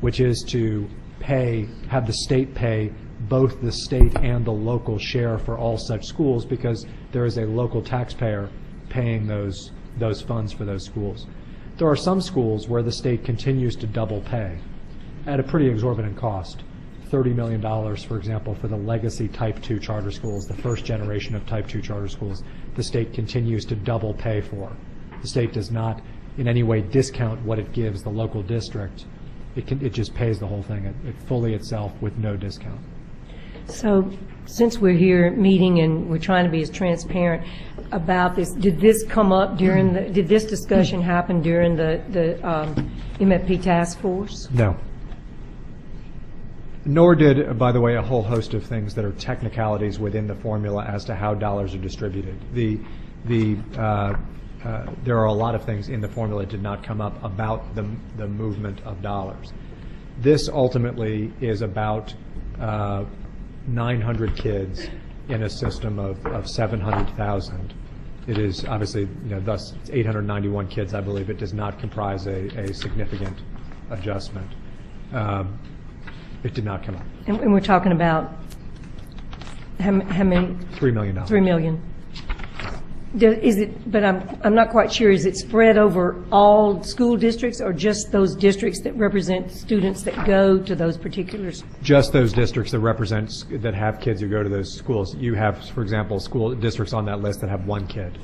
which is to have the state pay both the state and the local share for all such schools, because there is a local taxpayer paying those funds for those schools. There are some schools where the state continues to double pay at a pretty exorbitant cost. $30 million, for example, for the legacy Type 2 charter schools, the first generation of Type 2 charter schools, the state continues to double pay for. The state does not in any way discount what it gives the local district. It just pays the whole thing, it fully itself with no discount. So since we're here meeting and we're trying to be as transparent about this, did this come up during did this discussion happen during the MFP task force? No. Nor did, by the way, a whole host of things that are technicalities within the formula as to how dollars are distributed. There are a lot of things in the formula that did not come up about the movement of dollars. This ultimately is about 900 kids in a system of 700,000. It is obviously, thus it's 891 kids, I believe. It does not comprise a significant adjustment. It did not come up. And we're talking about how many? $3 million. $3 million. Is it, but I'm not quite sure, is it spread over all school districts or just those districts that represent students that go to those particular schools? Just those districts that represent, that have kids who go to those schools. You have, for example, school districts on that list that have one kid.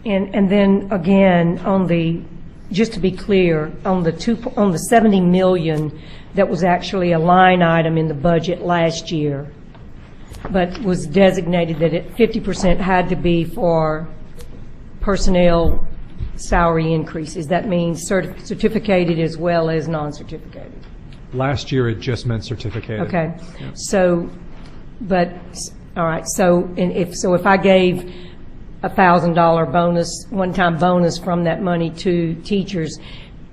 And then again, on the, just to be clear, on the $70 million that was actually a line item in the budget last year, but was designated that 50% had to be for personnel salary increases. That means certificated as well as non-certificated. Last year, it just meant certificated. Okay. Yeah. So, but, all right, so if I gave $1,000 bonus, one-time bonus from that money to teachers,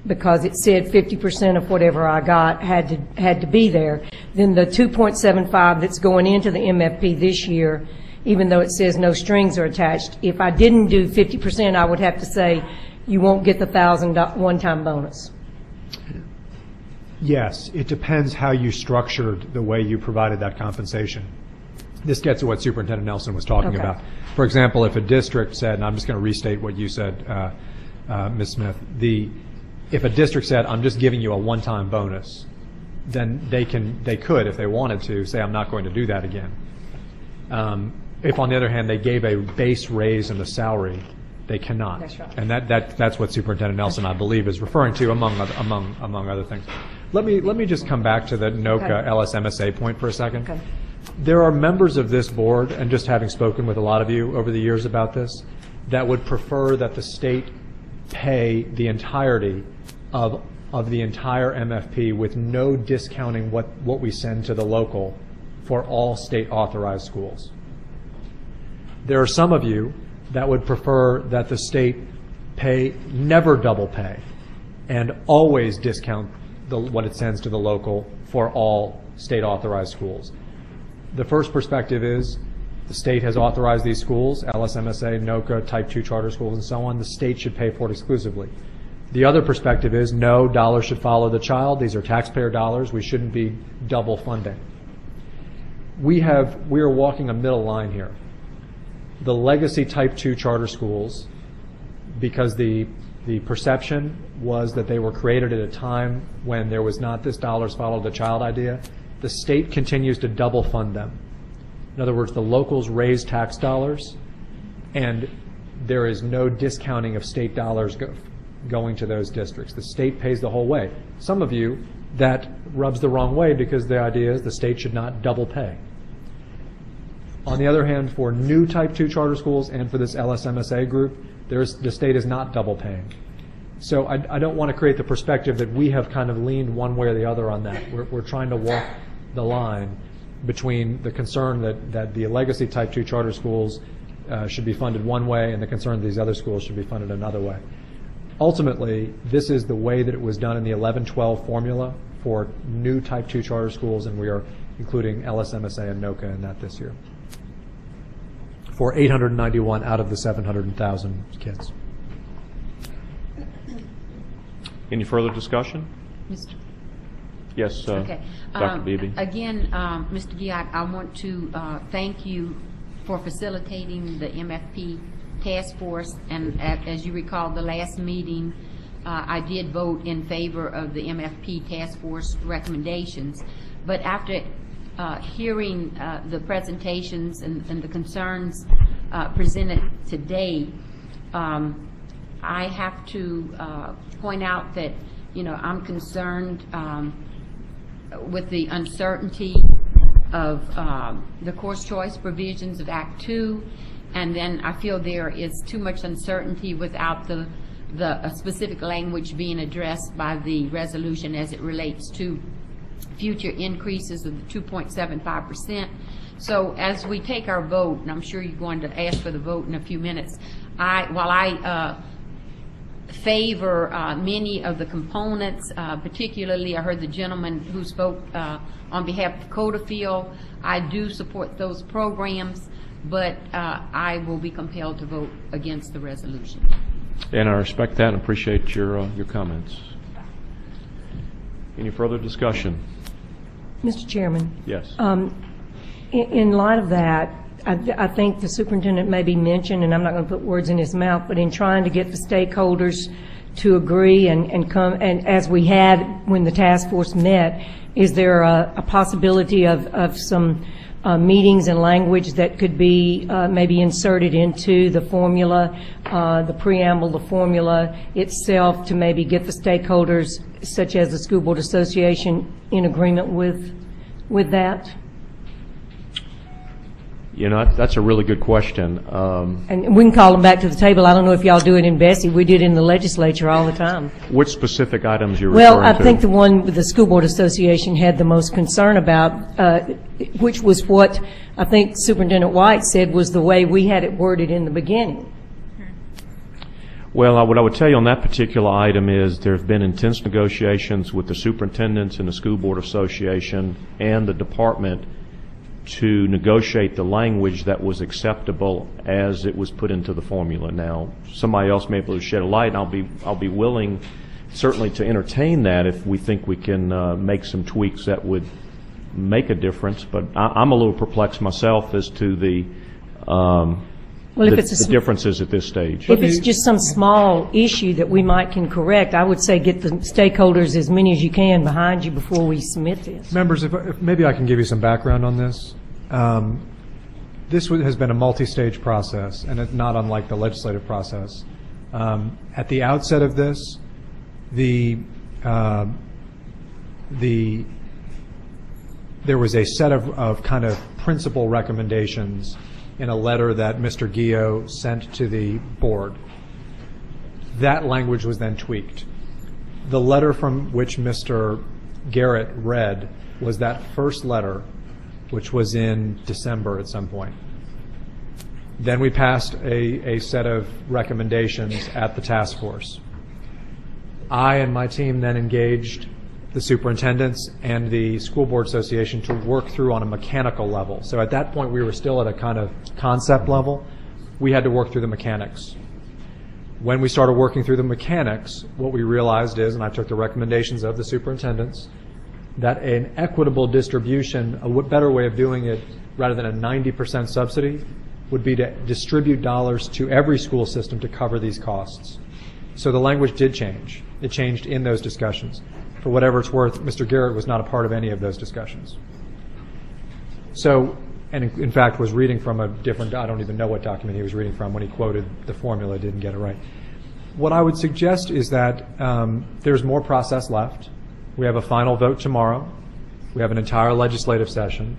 because it said 50% of whatever I got had to be there, then the 2.75 that's going into the MFP this year, even though it says no strings are attached, if I didn't do 50%, I would have to say you won't get the $1,000 one-time bonus. Yes, it depends how you structured the way you provided that compensation. This gets to what Superintendent Nelson was talking about. For example, if a district said, and I'm just going to restate what you said, Ms. Smith, if a district said, I'm just giving you a one-time bonus, then they could, if they wanted to, say, I'm not going to do that again. If, on the other hand, they gave a base raise in the salary, they cannot. That's right. And that's what Superintendent Nelson, I believe, is referring to, among other things. Let me just come back to the NOCA LSMSA point for a second. Okay. There are members of this board, and just having spoken with a lot of you over the years about this, that would prefer that the state pay the entirety of the entire MFP with no discounting what we send to the local for all state authorized schools. There are some of you that would prefer that the state never double pay and always discount what it sends to the local for all state authorized schools. The first perspective is the state has authorized these schools, LSMSA, NOCA, Type 2 charter schools, and so on. The state should pay for it exclusively. The other perspective is no, dollars should follow the child. These are taxpayer dollars. We shouldn't be double funding. We are walking a middle line here. The legacy Type 2 charter schools, because the perception was that they were created at a time when there was not this dollars follow the child idea, the state continues to double fund them. In other words, the locals raise tax dollars, and there is no discounting of state dollars going to those districts. The state pays the whole way. Some of you, that rubs the wrong way because the idea is the state should not double pay. On the other hand, for new Type 2 charter schools and for this LSMSA group, the state is not double paying. So I don't want to create the perspective that we have kind of leaned one way or the other on that. We're trying to walk the line between the concern that the legacy Type 2 charter schools should be funded one way and the concern that these other schools should be funded another way. Ultimately, this is the way that it was done in the 11-12 formula for new Type 2 charter schools, and we are including LSMSA and NOCA in that this year for 891 out of the 700,000 kids. Any further discussion? Mr. Yes, Okay. Dr. Beebe. Again, Mr. Giat, I want to thank you for facilitating the MFP task force. And as you recall, the last meeting, I did vote in favor of the MFP task force recommendations. But after hearing the presentations and the concerns presented today, I have to point out that, I'm concerned with the uncertainty of the course choice provisions of Act 2, and then I feel there is too much uncertainty without the specific language being addressed by the resolution as it relates to future increases of the 2.75%. So as we take our vote, and I'm sure you're going to ask for the vote in a few minutes, while I favor many of the components, particularly I heard the gentleman who spoke on behalf of Codafield. I do support those programs, but I will be compelled to vote against the resolution. And I respect that and appreciate your comments. Any further discussion? Mr. Chairman. Yes. in light of that, I think the superintendent maybe mentioned, and I'm not going to put words in his mouth, but in trying to get the stakeholders to agree and come, and as we had when the task force met, is there a possibility of some meetings and language that could be maybe inserted into the formula, the preamble, the formula itself, to maybe get the stakeholders, such as the School Board Association, in agreement with that? You know, that's a really good question. And we can call them back to the table. I don't know if y'all do it in BESE. We did it in the legislature all the time. Which specific items you're referring to? Well, I think the one with the School Board Association had the most concern about, which was what I think Superintendent White said was the way we had it worded in the beginning. Well, what I would tell you on that particular item is there have been intense negotiations with the superintendents and the School Board Association and the department to negotiate the language that was acceptable as it was put into the formula. Now, somebody else may be able to shed a light, and I'll be willing certainly to entertain that if we think we can make some tweaks that would make a difference. But I'm a little perplexed myself as to the differences at this stage. If it's just some small issue that we might can correct, I would say get the stakeholders, as many as you can, behind you before we submit this. Members, if maybe I can give you some background on this. This has been a multi-stage process, and it's not unlike the legislative process. At the outset of this, there was a set of kind of principal recommendations in a letter that Mr. Guillot sent to the board. That language was then tweaked. The letter from which Mr. Garrett read was that first letter, which was in December at some point. Then we passed a set of recommendations at the task force. I and my team then engaged the superintendents and the School Board Association to work through on a mechanical level. So at that point, we were still at a kind of concept level. We had to work through the mechanics. When we started working through the mechanics, what we realized is, and I took the recommendations of the superintendents, that an equitable distribution, a better way of doing it, rather than a 90% subsidy, would be to distribute dollars to every school system to cover these costs. So the language did change. It changed in those discussions. For whatever it's worth, Mr. Garrett was not a part of any of those discussions. So, and in fact was reading from a different, I don't even know what document he was reading from when he quoted the formula, didn't get it right. What I would suggest is that there's more process left. We have a final vote tomorrow. We have an entire legislative session.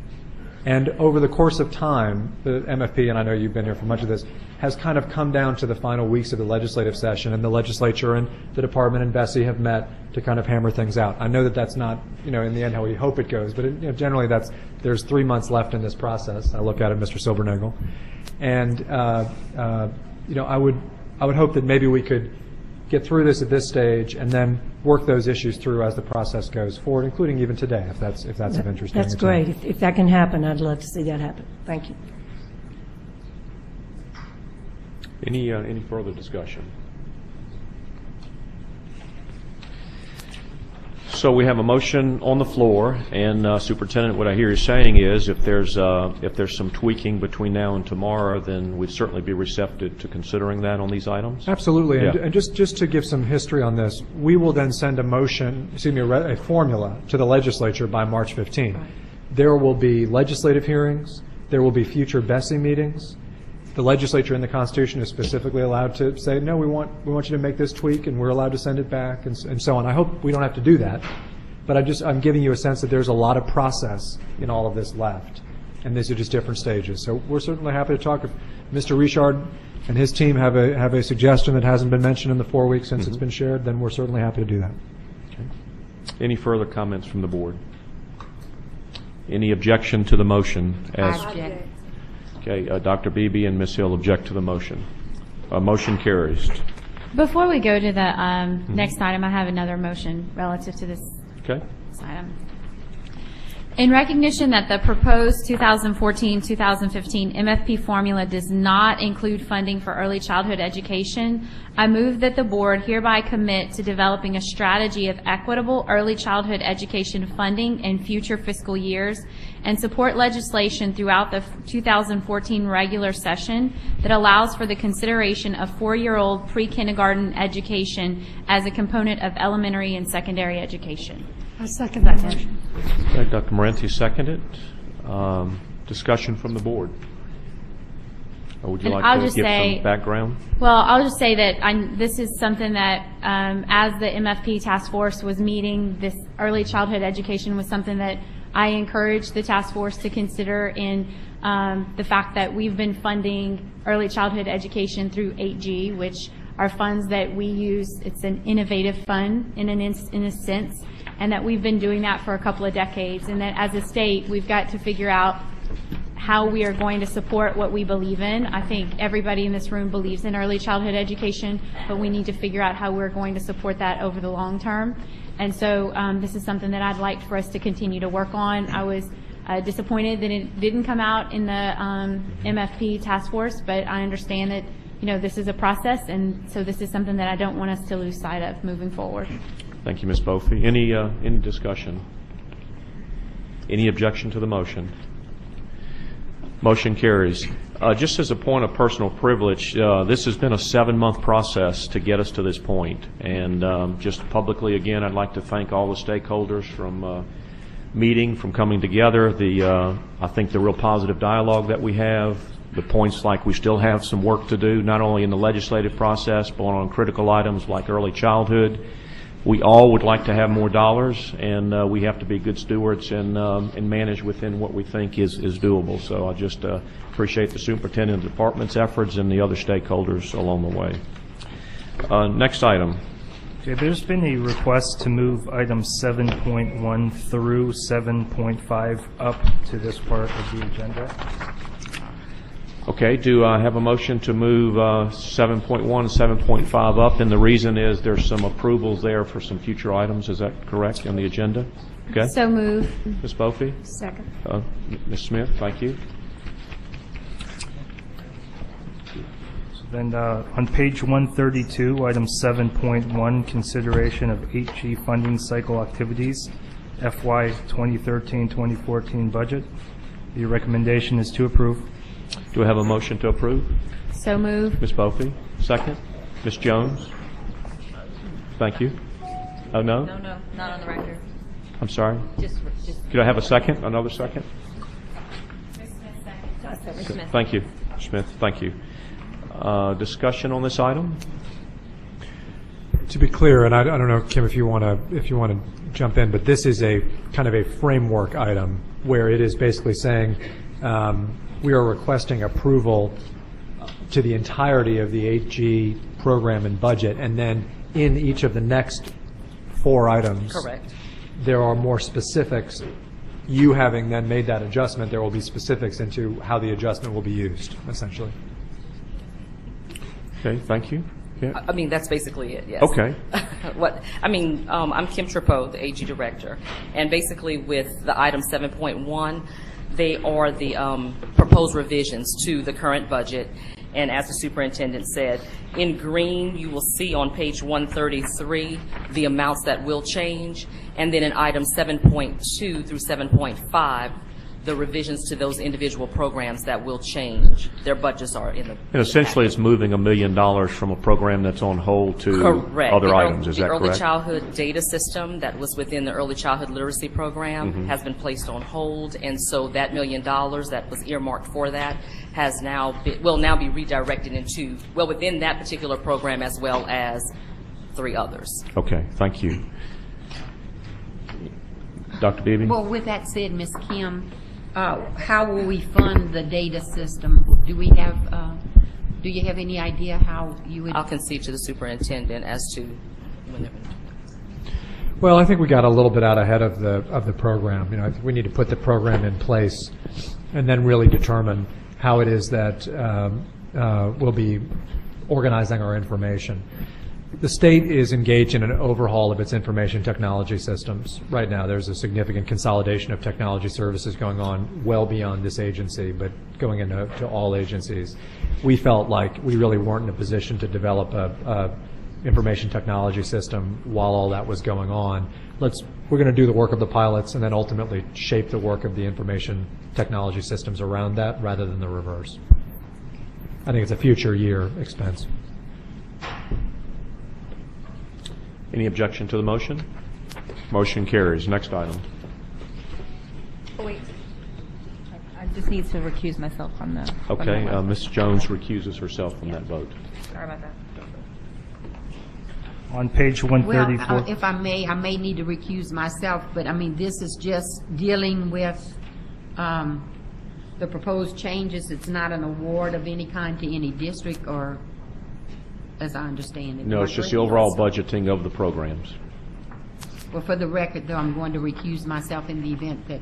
And over the course of time, the MFP, and I know you've been here for much of this, has kind of come down to the final weeks of the legislative session, and the legislature and the department and BESE have met to kind of hammer things out. I know that that's not, in the end how we hope it goes, but generally there's 3 months left in this process. I look at it, Mr. Silbernagel. And, I would hope that maybe we could get through this at this stage and then work those issues through as the process goes forward, including even today, if that's of interest. That's great. If that can happen, I'd love to see that happen. Thank you. Any further discussion? So we have a motion on the floor, and Superintendent, what I hear you saying is if there's some tweaking between now and tomorrow, then we'd certainly be receptive to considering that on these items? Absolutely. Yeah. And just to give some history on this, we will then send a formula to the legislature by March 15. Right. There will be legislative hearings. There will be future BESE meetings. The legislature in the Constitution is specifically allowed to say, no, we want you to make this tweak, and we're allowed to send it back, and so on. I hope we don't have to do that, but I'm giving you a sense that there's a lot of process in all of this left, and these are just different stages. So we're certainly happy to talk. If Mr. Richard and his team have a suggestion that hasn't been mentioned in the 4 weeks since it's been shared, then we're certainly happy to do that. Okay. Any further comments from the board? Any objection to the motion? Okay, Dr. Beebe and Ms. Hill object to the motion. Motion carries. Before we go to the next item, I have another motion relative to this item. In recognition that the proposed 2014-2015 MFP formula does not include funding for early childhood education, I move that the board hereby commit to developing a strategy of equitable early childhood education funding in future fiscal years and support legislation throughout the 2014 regular session that allows for the consideration of 4-year-old pre-kindergarten education as a component of elementary and secondary education. I second that motion. Okay, Dr. Morency seconded. Discussion from the board. Or would you And like I'll to just give say- some background? Well, I'll just say that this is something that, as the MFP task force was meeting, this early childhood education was something that I encouraged the task force to consider in the fact that we've been funding early childhood education through 8G, which are funds that we use. It's an innovative fund in a sense, and that we've been doing that for a couple of decades, and that as a state, we've got to figure out how we are going to support what we believe in. I think everybody in this room believes in early childhood education, but we need to figure out how we're going to support that over the long term. And so this is something that I'd like for us to continue to work on. I was disappointed that it didn't come out in the MFP task force, but I understand that, you know, this is a process, and so this is something that I don't want us to lose sight of moving forward. Thank you, Ms. Bophy. Any discussion? Any objection to the motion? Motion carries. Just as a point of personal privilege, this has been a 7-month process to get us to this point. And just publicly, again, I'd like to thank all the stakeholders from meeting, from coming together, I think the real positive dialogue that we have, the points like we still have some work to do, not only in the legislative process, but on critical items like early childhood. We all would like to have more dollars, and we have to be good stewards and manage within what we think is doable. So I just appreciate the superintendent and department's efforts and the other stakeholders along the way. Next item. Okay, there's been a request to move items 7.1 through 7.5 up to this part of the agenda. Okay, do I have a motion to move 7.1 and 7.5 up? And the reason is there's some approvals there for some future items. Is that correct on the agenda? Okay. So move. Ms. Bophy? Second. Ms. Smith, thank you. So then on page 132, item 7.1, consideration of 8G funding cycle activities, FY 2013-2014 budget. The recommendation is to approve. Do I have a motion to approve? So move. Ms. Bophy, second. Ms. Jones? Thank you. Oh, no? No, not on the record. I'm sorry? Just. Could I have a second? Another second? Ms. Smith. Thank you. Smith, thank you. Discussion on this item? To be clear, and I don't know, Kim, if you want to jump in, but this is a kind of a framework item where it is basically saying we are requesting approval to the entirety of the 8G program and budget, and then in each of the next 4 items, Correct. there are more specifics. You having then made that adjustment, there will be specifics into how the adjustment will be used, essentially. Okay, thank you. Yeah. I mean, that's basically it, yes. Okay. I'm Kim Trippo, the AG director, and basically with the item 7.1, they are the proposed revisions to the current budget. And as the superintendent said, in green, you will see on page 133 the amounts that will change. And then in items 7.2 through 7.5, the revisions to those individual programs that will change. Their budgets are in the And essentially, it's moving $1 million from a program that's on hold to correct. other items. Is that correct? The early childhood data system that was within the early childhood literacy program has been placed on hold, and so that $1 million that was earmarked for that has will now be redirected into, well, within that particular program as well as 3 others. Okay, thank you. Dr. Beebe? Well, with that said, Ms. Kim, how will we fund the data system? Do you have any idea how you would? I'll concede to the superintendent as to whenever. Well, I think we got a little bit out ahead of the program. You know, I think we need to put the program in place and then really determine how it is that we'll be organizing our information. The state is engaged in an overhaul of its information technology systems. Right now, there's a significant consolidation of technology services going on well beyond this agency, but going into all agencies. We felt like we really weren't in a position to develop information technology system while all that was going on. We're going to do the work of the pilots and then ultimately shape the work of the information technology systems around that rather than the reverse. I think it's a future year expense. Any objection to the motion? Motion carries. Next item. Oh, wait. I just need to recuse myself from the... Okay, Ms. Jones recuses herself from that vote. Sorry about that. On page 134. Well, if I may need to recuse myself, but I mean, this is just dealing with the proposed changes. It's not an award of any kind to any district, or as I understand it. No, it's just the overall budgeting of the programs. Well, for the record, though, I'm going to recuse myself in the event that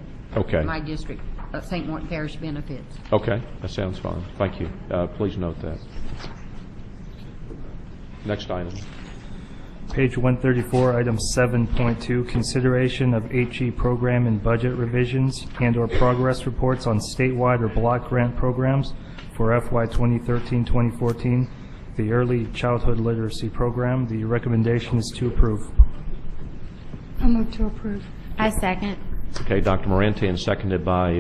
my district, St. Martin Parish, benefits. Okay, that sounds fine. Thank you. Please note that. Next item. Page 134, item 7.2, consideration of HE program and budget revisions and/or progress reports on statewide or block grant programs for FY 2013-2014, the Early Childhood Literacy Program. The recommendation is to approve. I move to approve. I second. Okay, Dr. Morante, and seconded by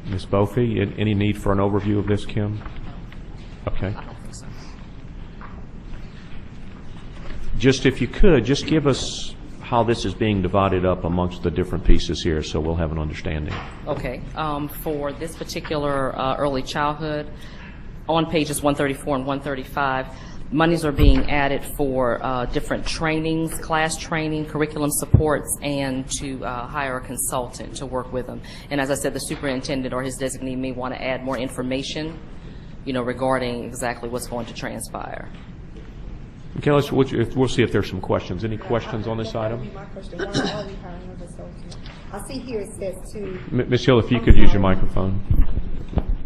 Ms. Bofi. Any need for an overview of this, Kim? Okay. Just if you could, just give us how this is being divided up amongst the different pieces here so we'll have an understanding. Okay. For this particular early childhood, on pages 134 and 135, monies are being added for different trainings, class training, curriculum supports, and to hire a consultant to work with them. And as I said, the superintendent or his designee may want to add more information, regarding exactly what's going to transpire. Okay, we'll see if there's some questions. Any questions on this item? I see here it says to... Ms. Hill, if you could use your microphone.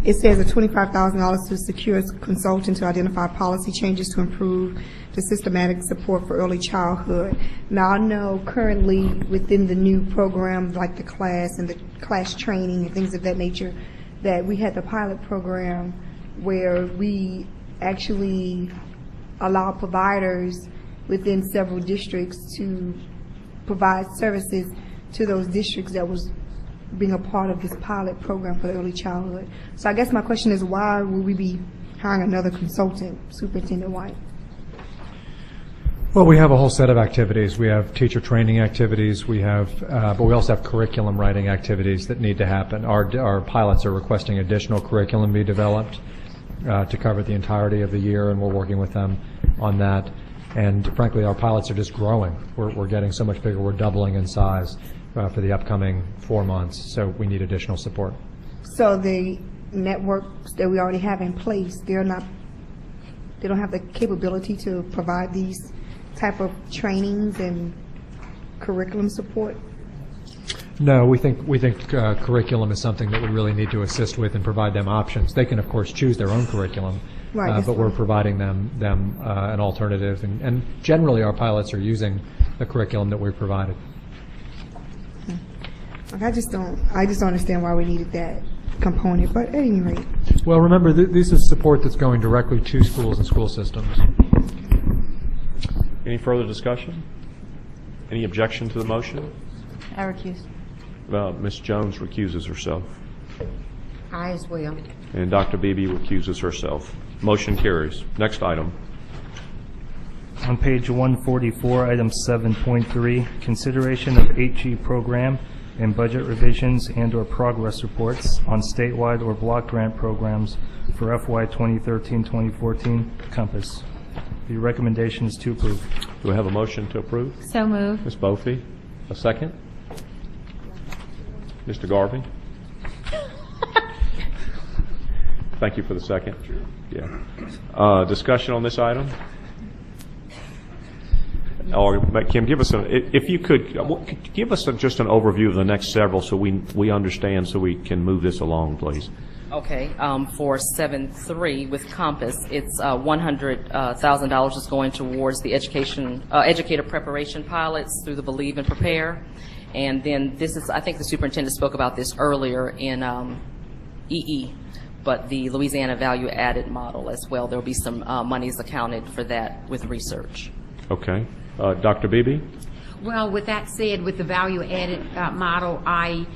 It says a $25,000 to secure a consultant to identify policy changes to improve the systematic support for early childhood. Now, I know currently within the new program, like the class and the class training and things of that nature, that we had the pilot program where we actually allow providers within several districts to provide services to those districts that was being a part of this pilot program for early childhood. So I guess my question is, why will we be hiring another consultant, Superintendent White? Well, we have a whole set of activities. We have teacher training activities. We have, but we also have curriculum writing activities that need to happen. Our pilots are requesting additional curriculum be developed to cover the entirety of the year, and we're working with them on that. And frankly, our pilots are just growing. We're getting so much bigger. We're doubling in size for the upcoming 4 months, so we need additional support. So the networks that we already have in place, they don't have the capability to provide these type of trainings and curriculum support? No, we think curriculum is something that we really need to assist with and provide them options. They can, of course, choose their own curriculum, right, but we're providing them an alternative. And generally, our pilots are using the curriculum that we've provided. Like, I just don't understand why we needed that component. But at any rate, well, remember, this is support that's going directly to schools and school systems. Any further discussion? Any objection to the motion? I recuse. Ms. Jones recuses herself. I as well. And Dr. Beebe recuses herself. Motion carries. Next item. On page 144, item 7.3, consideration of HE program and budget revisions and/or progress reports on statewide or block grant programs for FY 2013-2014 Compass. The recommendation is to approve. Do we have a motion to approve? So moved. Ms. Bofi, a second? Mr. Garvey? Thank you for the second. Yeah. Discussion on this item? Or Kim, give us if you could give us just an overview of the next several, so we understand, so we can move this along, please. Okay, for 7.3 with Compass, it's $100,000 is going towards the educator preparation pilots through the Believe and Prepare. And then this is, I think the superintendent spoke about this earlier in EE, but the Louisiana value added model as well. There will be some monies accounted for that with research. Okay. Dr. Beebe? Well, with that said, with the value-added model, I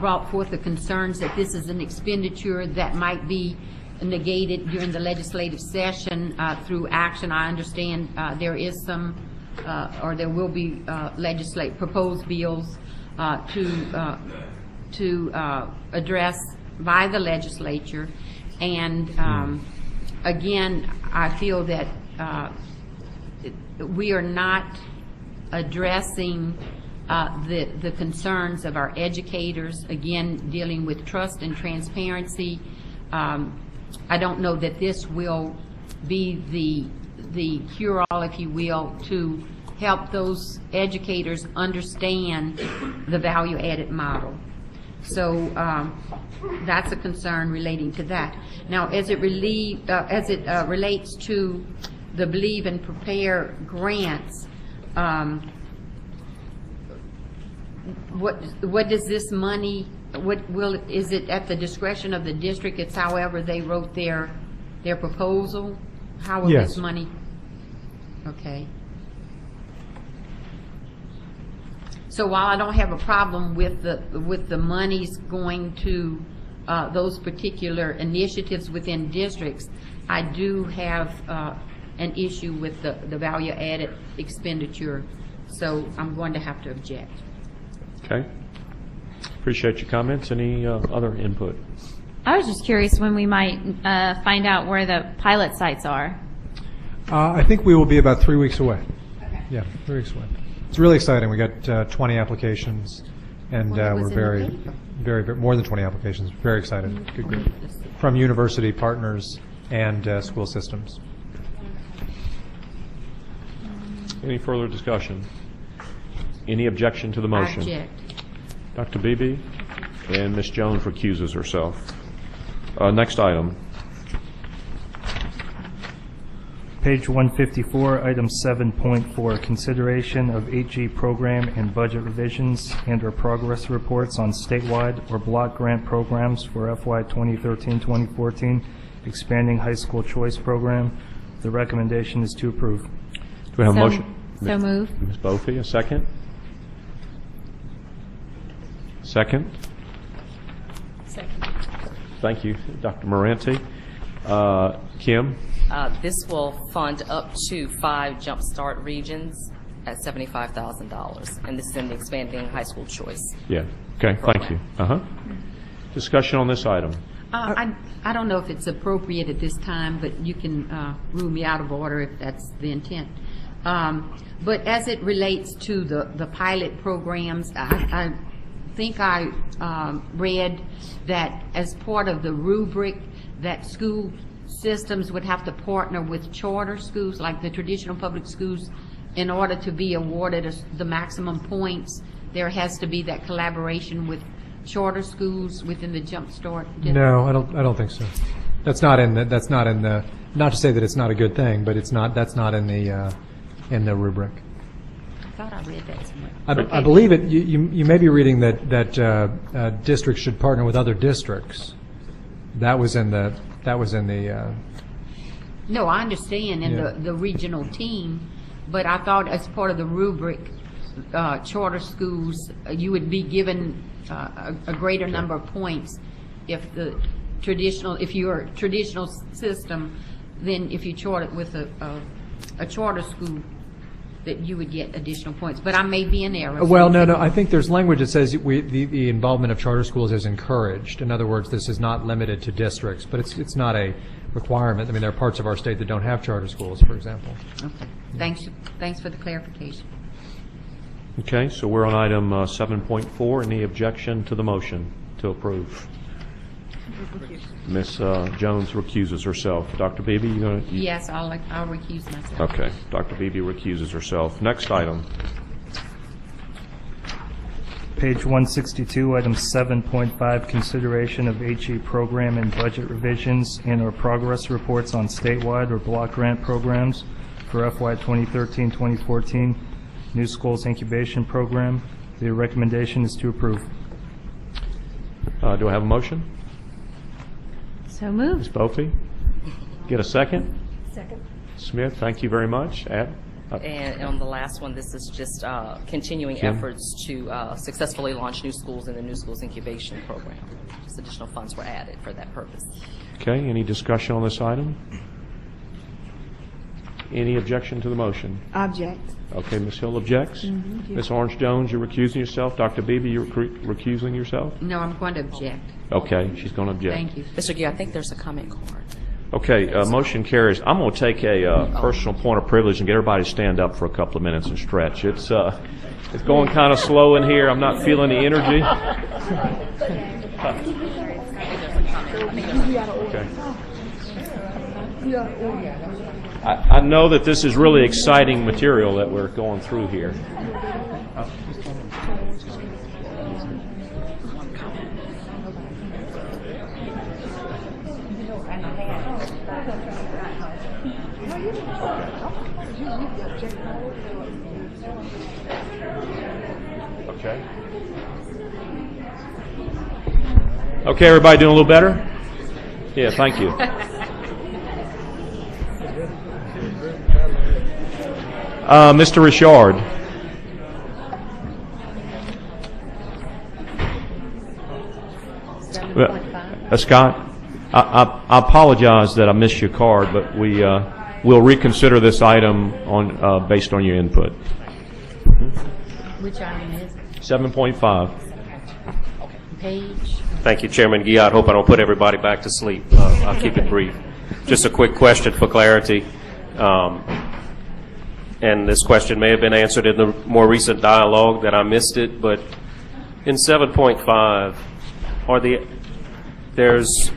brought forth the concerns that this is an expenditure that might be negated during the legislative session through action. I understand there is some, or there will be proposed bills to address by the legislature. And again, I feel that we are not addressing the concerns of our educators, again, dealing with trust and transparency. I don't know that this will be the cure-all, if you will, to help those educators understand the value-added model. So that's a concern relating to that. Now, as it relates to the Believe and Prepare grants, what does this money? Is it at the discretion of the district? It's however they wrote their proposal. How will Yes. this money? Okay. So while I don't have a problem with the monies going to those particular initiatives within districts, I do have an issue with the value-added expenditure. So I'm going to have to object. Okay. Appreciate your comments. Any other input? I was just curious when we might find out where the pilot sites are. I think we will be about 3 weeks away. Okay. Yeah, 3 weeks away. It's really exciting. We got 20 applications, and we're very, more than 20 applications. Very excited. Good group. From university partners and school systems. Any further discussion? Any objection to the motion? I object. Dr. Beebe and Ms. Jones recuses herself. Next item. Page 154, item 7.4, consideration of HE program and budget revisions and/or progress reports on statewide or block grant programs for FY 2013-2014, expanding high school choice program. The recommendation is to approve. Do we have a motion? So moved. Ms. Bofi, a second? Second? Second. Thank you, Dr. Moranti. Kim? This will fund up to 5 Jumpstart regions at $75,000, and this is in the expanding high school choice. Yeah. Okay, thank you. Discussion on this item. I don't know if it's appropriate at this time, but you can rule me out of order if that's the intent. But as it relates to the pilot programs, I think I read that as part of the rubric that school systems would have to partner with charter schools, like the traditional public schools, in order to be awarded the maximum points. There has to be that collaboration with charter schools within the Jump Start. No, I don't think so. That's not in the. Not to say that it's not a good thing, but it's not. That's not in the rubric. I thought I read that somewhere. I believe it. You may be reading that districts should partner with other districts. That was in the. No, I understand in the regional team, but I thought as part of the rubric, charter schools, you would be given a greater number of points if you're a traditional system, then if you chart it with a charter school, that you would get additional points. But I may be in error. Well, no. I think there's language that says the involvement of charter schools is encouraged. In other words, this is not limited to districts, but it's not a requirement. I mean, there are parts of our state that don't have charter schools, for example. Okay. Thanks for the clarification. Okay, so we're on item 7.4. Any objection to the motion to approve? Ms. Jones recuses herself. Dr. Beebe, you going to? Yes, I'll recuse myself. Okay, Dr. Beebe recuses herself. Next item. Page 162, item 7.5, consideration of HE program and budget revisions and/or progress reports on statewide or block grant programs for FY 2013-2014, New Schools Incubation Program. The recommendation is to approve. Do I have a motion? So moved. Ms. Bofi? Get a second? Second. Smith, thank you very much. And on the last one, this is just continuing Kim? efforts to successfully launch new schools in the New Schools Incubation Program. Just additional funds were added for that purpose. Okay, any discussion on this item? Any objection to the motion? Object. Okay, Ms. Hill objects. Mhm. Ms. Orange-Jones, you're recusing yourself. Dr. Beebe, you're recusing yourself? No, I'm going to object. Okay, she's going to object. Thank you. Mr. Gear, I think there's a comment card. Okay, motion carries. I'm going to take a personal point of privilege and get everybody to stand up for a couple of minutes and stretch. It's going kind of slow in here. I'm not feeling the energy. Okay. I know that this is really exciting material that we're going through here. Okay. Okay, everybody doing a little better? Yeah, thank you. Mr. Richard. Scott, I apologize that I missed your card, but we'll reconsider this item on based on your input. Which item is it? 7.5. Page? Thank you, Chairman Guillot. Hope I don't put everybody back to sleep. I'll keep it brief. Just a quick question for clarity. And this question may have been answered in the more recent dialogue that I missed it, but in 7.5, there's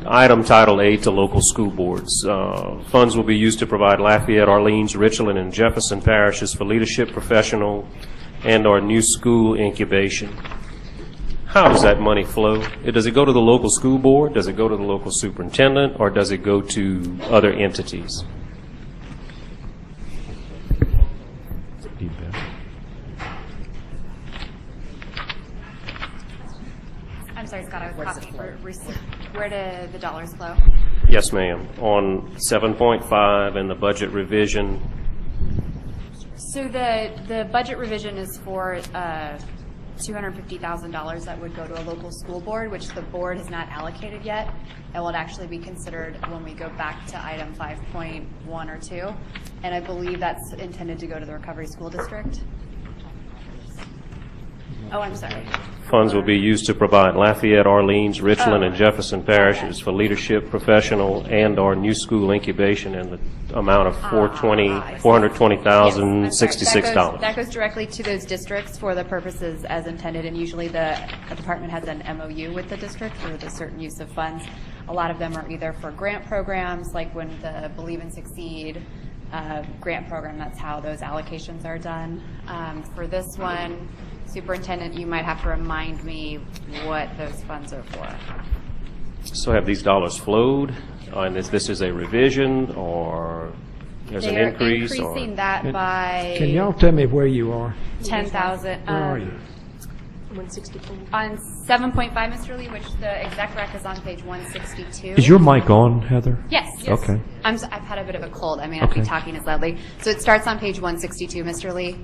item title Aid to Local School Boards. Funds will be used to provide Lafayette, Orleans, Richland, and Jefferson parishes for leadership, professional, and our new school incubation. How does that money flow? Does it go to the local school board? Does it go to the local superintendent? Or does it go to other entities? I'm sorry, Scott, I was copying. Where do the dollars flow? Yes, ma'am. On 7.5 and the budget revision. So the budget revision is for $250,000 that would go to a local school board, which the board has not allocated yet. It will actually be considered when we go back to item 5.1 or 2. And I believe that's intended to go to the Recovery School District. Oh, I'm sorry. Funds will be used to provide Lafayette, Orleans, Richland, and Jefferson parishes for leadership, professional, and our new school incubation in the amount of $420,066. That goes directly to those districts for the purposes as intended, and usually the department has an MOU with the district for the certain use of funds. A lot of them are either for grant programs, like when the Believe and Succeed grant program, that's how those allocations are done. For this one, Superintendent, you might have to remind me what those funds are for. So have these dollars flowed? And this is a revision, or there's an increase? They're increasing that by Can y'all tell me where you are? 10,000. Where are you? 164. On 7.5, Mr. Lee, which the exec rec is on page 162. Is your mic on, Heather? Yes. Okay. I've had a bit of a cold. I may not be talking as loudly. So it starts on page 162, Mr. Lee.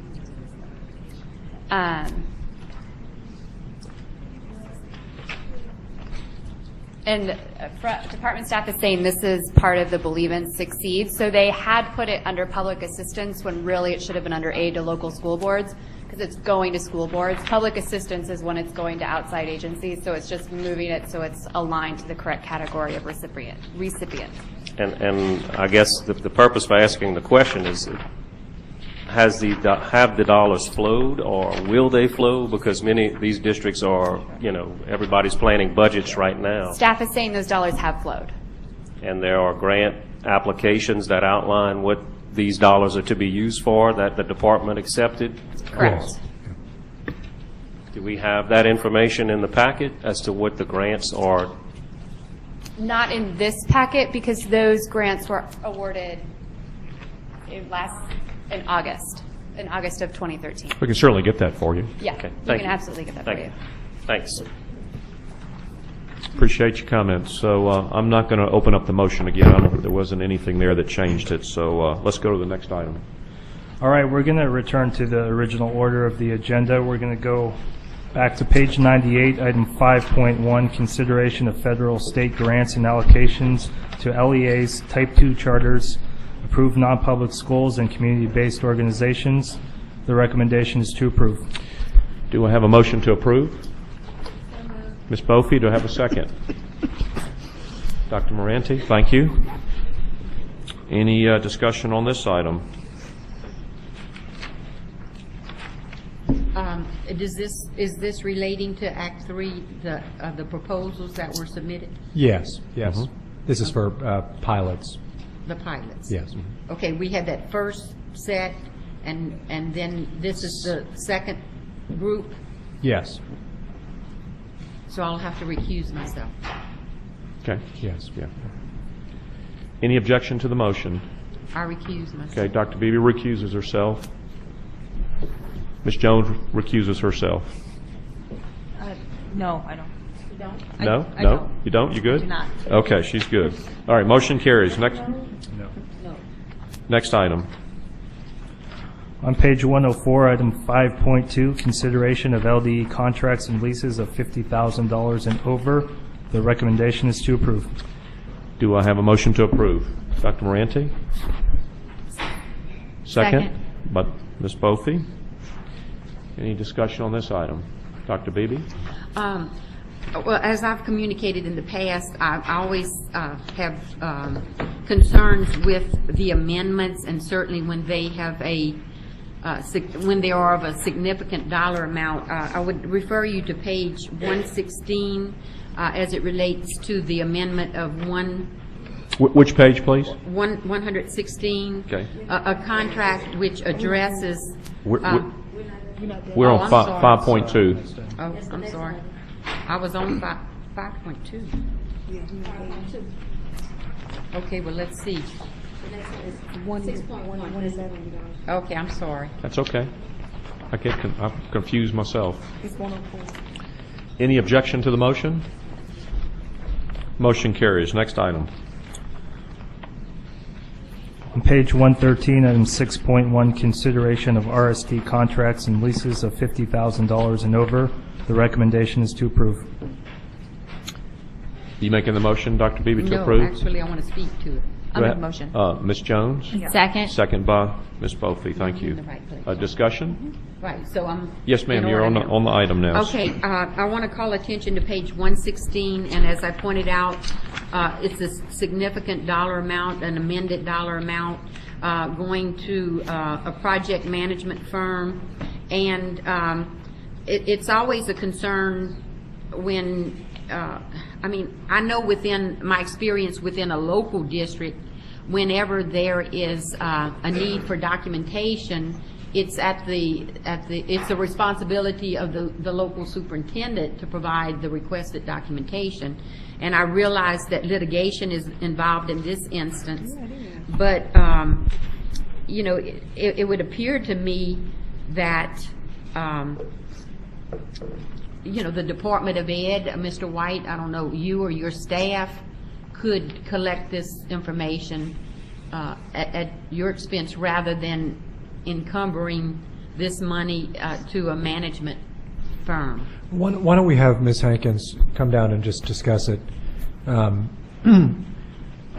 And department staff is saying this is part of the Believe and Succeed. So they had put it under public assistance when really it should have been under aid to local school boards because it's going to school boards. Public assistance is when it's going to outside agencies. So it's just moving it so it's aligned to the correct category of recipient. And I guess the purpose for asking the question is, have the dollars flowed, or will they flow? Because many of these districts are, everybody's planning budgets right now. Staff is saying those dollars have flowed. And there are grant applications that outline what these dollars are to be used for that the department accepted? Correct. Do we have that information in the packet as to what the grants are? Not in this packet because those grants were awarded in August of 2013. We can certainly get that for you. Yeah, Okay. we can absolutely get that for you. Thanks. Appreciate your comments. So I'm not going to open up the motion again. I don't know if there wasn't anything there that changed it. So let's go to the next item. All right, we're going to return to the original order of the agenda. We're going to go back to page 98, item 5.1, consideration of federal state grants and allocations to LEAs, Type 2 charters, approved non-public schools, and community-based organizations. The recommendation is to approve. Do I have a motion to approve? Ms. Bofi, do I have a second? Dr. Moranti, thank you. Any discussion on this item? Is this relating to Act 3, the proposals that were submitted? Yes, yes. This is for pilots. The pilots? Yes. Okay, we had that first set, and then this is the second group? Yes. So I'll have to recuse myself. Okay. Yes, yeah. Any objection to the motion? I recuse myself. Okay, Dr. Beebe recuses herself. Ms. Jones recuses herself. No, I don't. You don't? No? I No? don't. You don't? You good? I do not. Okay, she's good. All right, motion carries. Next. No. Next item. On page 104, item 5.2, consideration of LDE contracts and leases of $50,000 and over. The recommendation is to approve. Do I have a motion to approve? Dr. Moranti? Second. But Ms. Bofi? Any discussion on this item? Dr. Beebe? Well, as I've communicated in the past, I always have concerns with the amendments, and certainly when they have when they are of a significant dollar amount. I would refer you to page 116 as it relates to the amendment of Which page, please? 116. Okay. A contract which addresses. We're Oh, on I'm sorry. 5.2. Oh, I'm sorry. I was on 5.2. Okay, well, let's see. 6.1. Okay, I'm sorry. That's okay. I'm confused myself. It's 104. Any objection to the motion? Motion carries. Next item. On page 113, item 6.1, consideration of RSD contracts and leases of $50,000 and over. The recommendation is to approve. You making the motion, Dr. Beebe, to No, approve? actually, I want to speak to it. Go ahead. Ms. Jones? Second. Second by Ms. Bofi. Thank you. In the right place. Discussion? Right, so I'm. Yes, ma'am. in You're order on the item now. Okay, I want to call attention to page 116, and as I pointed out, it's a significant dollar amount, an amended dollar amount, going to a project management firm, and it's always a concern when, I know within my experience within a local district, whenever there is a need for documentation, it's it's the responsibility of the local superintendent to provide the requested documentation. And I realize that litigation is involved in this instance, but it would appear to me that the Department of Ed, Mr. White, I don't know, you or your staff could collect this information at your expense rather than encumbering this money to a management firm. Why don't we have Ms. Hankins come down and just discuss it?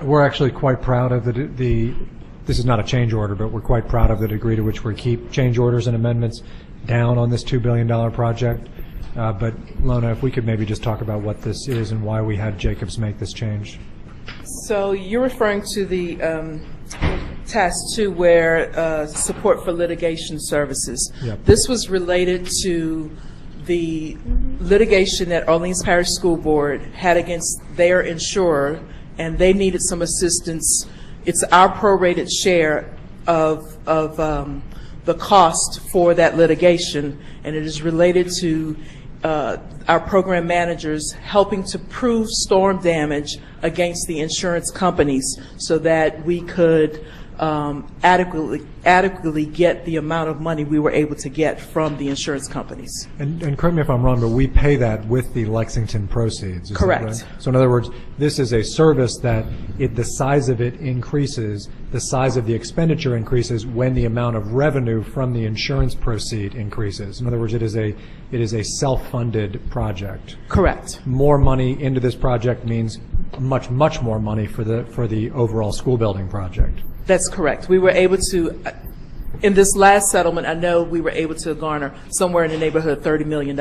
We're actually quite proud of this is not a change order, but we're quite proud of the degree to which we keep change orders and amendments down on this $2 billion project. But Lona, if we could maybe just talk about what this is and why we had Jacobs make this change. So you're referring to the Task 2 where support for litigation services. Yep. This was related to the litigation that Orleans Parish School Board had against their insurer, and they needed some assistance. It's our prorated share of the cost for that litigation, and it is related to our program managers helping to prove storm damage against the insurance companies so that we could adequately get the amount of money we were able to get from the insurance companies. And correct me if I'm wrong, but we pay that with the Lexington proceeds. Is Correct. That right? So in other words, this is a service that the size of it increases, the size of the expenditure increases when the amount of revenue from the insurance proceed increases. In other words, it is a self-funded project. Correct. More money into this project means much more money for the overall school building project. That's correct. We were able to, in this last settlement, I know we were able to garner somewhere in the neighborhood of $30 million.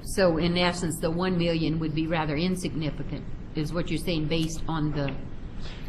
So in essence, the $1 million would be rather insignificant, is what you're saying, based on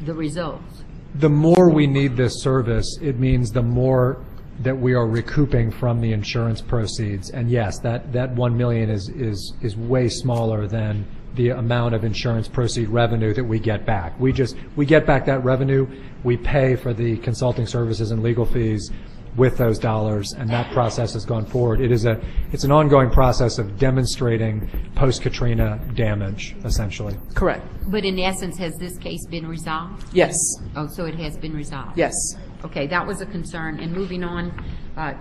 the results. The more we need this service, it means the more that we are recouping from the insurance proceeds. And yes, that $1 million is way smaller than the amount of insurance proceed revenue that we get back. We get back that revenue, we pay for the consulting services and legal fees with those dollars, and that process has gone forward. It's an ongoing process of demonstrating post-Katrina damage, essentially. Correct. But in essence, has this case been resolved? Yes. Oh, so it has been resolved? Yes. Okay, that was a concern. And moving on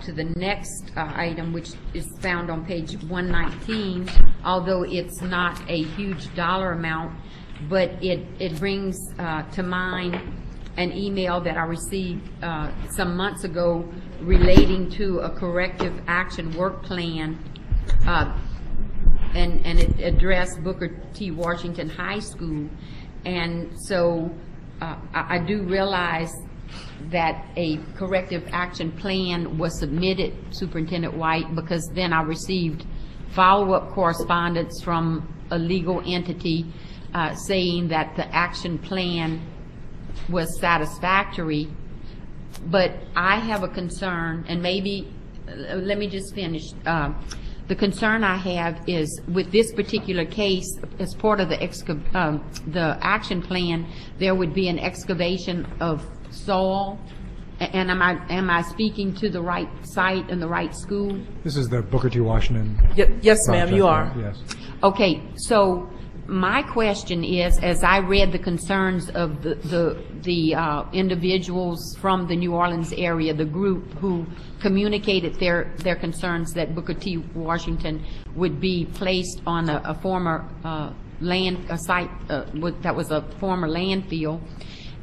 to the next item, which is found on page 119, although it's not a huge dollar amount, but it brings to mind an email that I received some months ago relating to a corrective action work plan, and it addressed Booker T. Washington High School. And so I do realize that a corrective action plan was submitted, Superintendent White, because then I received follow-up correspondence from a legal entity saying that the action plan was satisfactory. But I have a concern, and maybe, let me just finish. The concern I have is with this particular case, as part of the action plan, there would be an excavation of soil. And am I speaking to the right site and the right school? This is the Booker T. Washington. Yes, ma'am, you are. Yes. Okay, so my question is, as I read the concerns of the individuals from the New Orleans area, the group who communicated their concerns that Booker T. Washington would be placed on a former site that was a former landfill,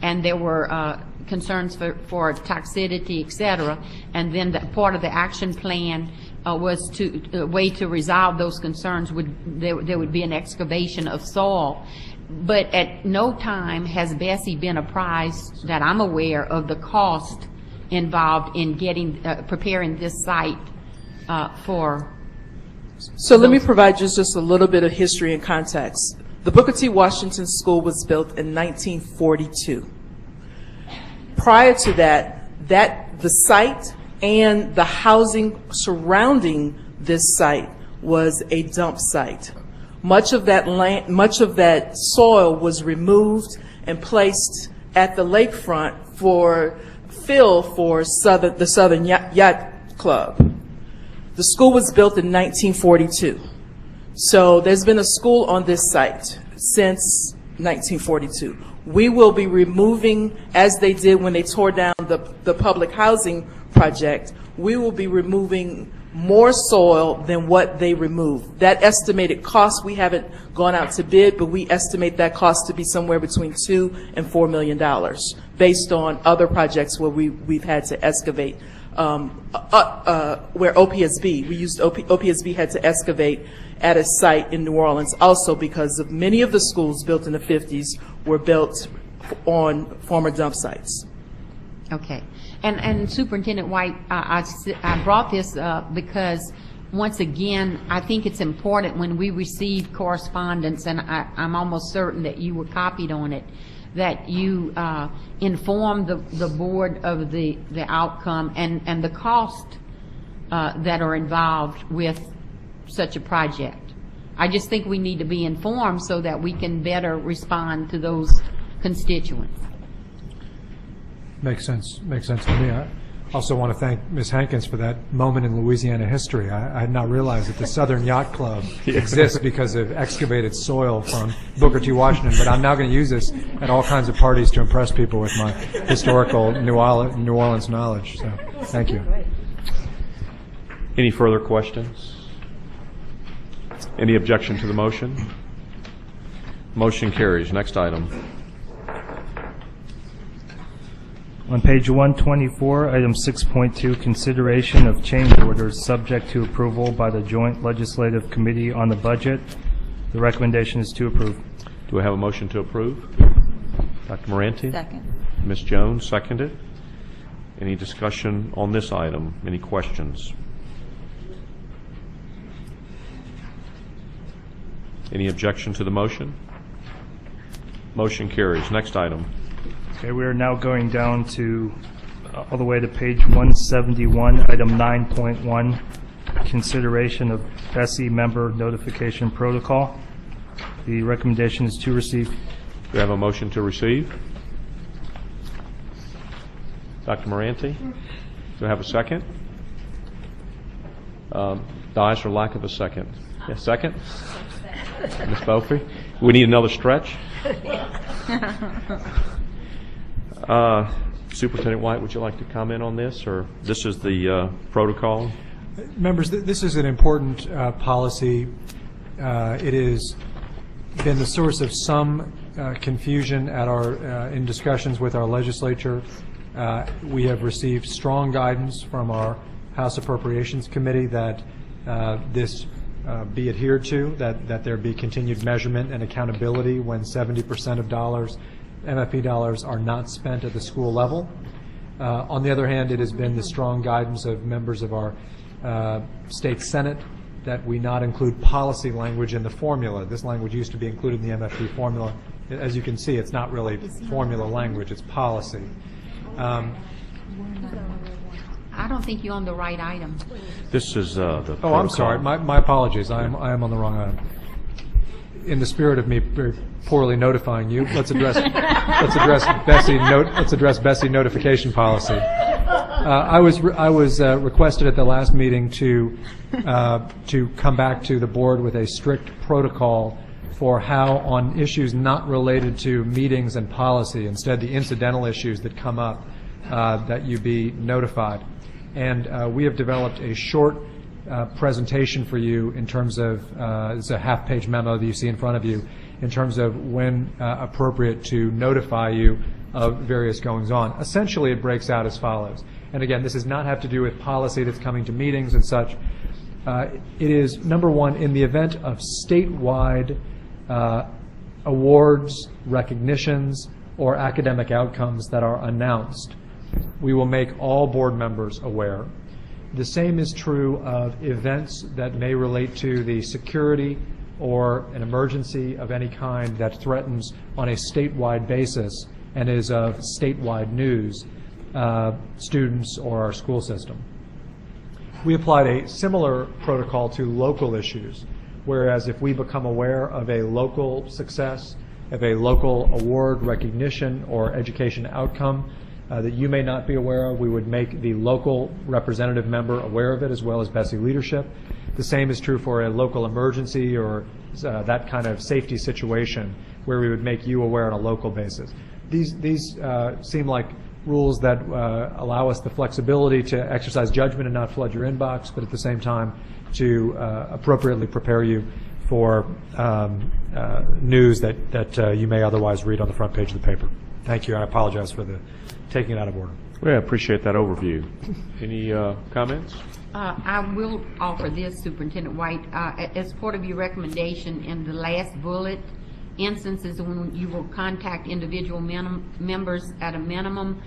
and there were concerns for toxicity, et cetera, and then part of the action plan was a way to resolve those concerns there would be an excavation of soil. But at no time has BESE been apprised, that I'm aware of, the cost involved in preparing this site for. So let me provide you just a little bit of history and context. The Booker T. Washington School was built in 1942. Prior to that, the site and the housing surrounding this site was a dump site. Much of that soil was removed and placed at the lakefront for fill for the Southern Yacht Club. The school was built in 1942. So there's been a school on this site since 1942. We will be removing, as they did when they tore down the public housing project, we will be removing more soil than what they removed. That estimated cost, we haven't gone out to bid, but we estimate that cost to be somewhere between $2 and $4 million based on other projects where we've had to excavate. Where OPSB had to excavate at a site in New Orleans also because of many of the schools built in the 50s were built on former dump sites. Okay. And Superintendent White, I brought this up because, once again, I think it's important when we receive correspondence, and I'm almost certain that you were copied on it, that you inform the board of the outcome and the cost that are involved with such a project. I just think we need to be informed so that we can better respond to those constituents. Makes sense. Makes sense to me. Also want to thank Ms. Hankins for that moment in Louisiana history. I had not realized that the Southern Yacht Club exists because of excavated soil from Booker T. Washington, but I'm now going to use this at all kinds of parties to impress people with my historical New Orleans knowledge. So, thank you. Any further questions? Any objection to the motion? Motion carries. Next item. On page 124, item 6.2, consideration of change orders subject to approval by the Joint Legislative Committee on the Budget. The recommendation is to approve. Do I have a motion to approve? Dr. Moranti? Second. Ms. Jones, seconded. Any discussion on this item? Any questions? Any objection to the motion? Motion carries. Next item. Okay, we are now going down to all the way to page 171, item 9.1, consideration of BESE member notification protocol. The recommendation is to receive. Do we have a motion to receive? Dr. Moranti? Do I have a second? Dies for lack of a second. Yes, second? Ms. Belfry? We need another stretch? Superintendent White, would you like to comment on this, or this is the protocol? Members, this is an important policy. It has been the source of some confusion at in discussions with our legislature. We have received strong guidance from our House Appropriations Committee that this be adhered to, that there be continued measurement and accountability when 70% of MFP dollars are not spent at the school level. On the other hand, it has been the strong guidance of members of our state Senate that we not include policy language in the formula. This language used to be included in the MFP formula. As you can see, it's not really formula language, it's policy. I don't think you're on the right item. This is the protocol. I'm sorry. My apologies. I am on the wrong item. In the spirit of me very poorly notifying you, let's address BESE notification policy. I was requested at the last meeting to come back to the board with a strict protocol for how, on issues not related to meetings and policy, instead the incidental issues that come up, that you be notified. And we have developed a short presentation for you in terms of, it's a half-page memo that you see in front of you, in terms of when appropriate to notify you of various goings-on. Essentially, it breaks out as follows. And again, this does not have to do with policy that's coming to meetings and such. It is, number one, in the event of statewide awards, recognitions, or academic outcomes that are announced, we will make all board members aware. The same is true of events that may relate to the security or an emergency of any kind that threatens on a statewide basis and is of statewide news, students or our school system. We applied a similar protocol to local issues, whereas if we become aware of a local success, of a local award, recognition, or education outcome that you may not be aware of, we would make the local representative member aware of it, as well as BESE leadership. The same is true for a local emergency or that kind of safety situation, where we would make you aware on a local basis. These seem like rules that allow us the flexibility to exercise judgment and not flood your inbox, but at the same time to appropriately prepare you for news that you may otherwise read on the front page of the paper. Thank you. I apologize for the taking it out of order. Well, I appreciate that overview. Any comments? I will offer this, Superintendent White. As part of your recommendation in the last bullet, instances when you will contact individual members at a minimum,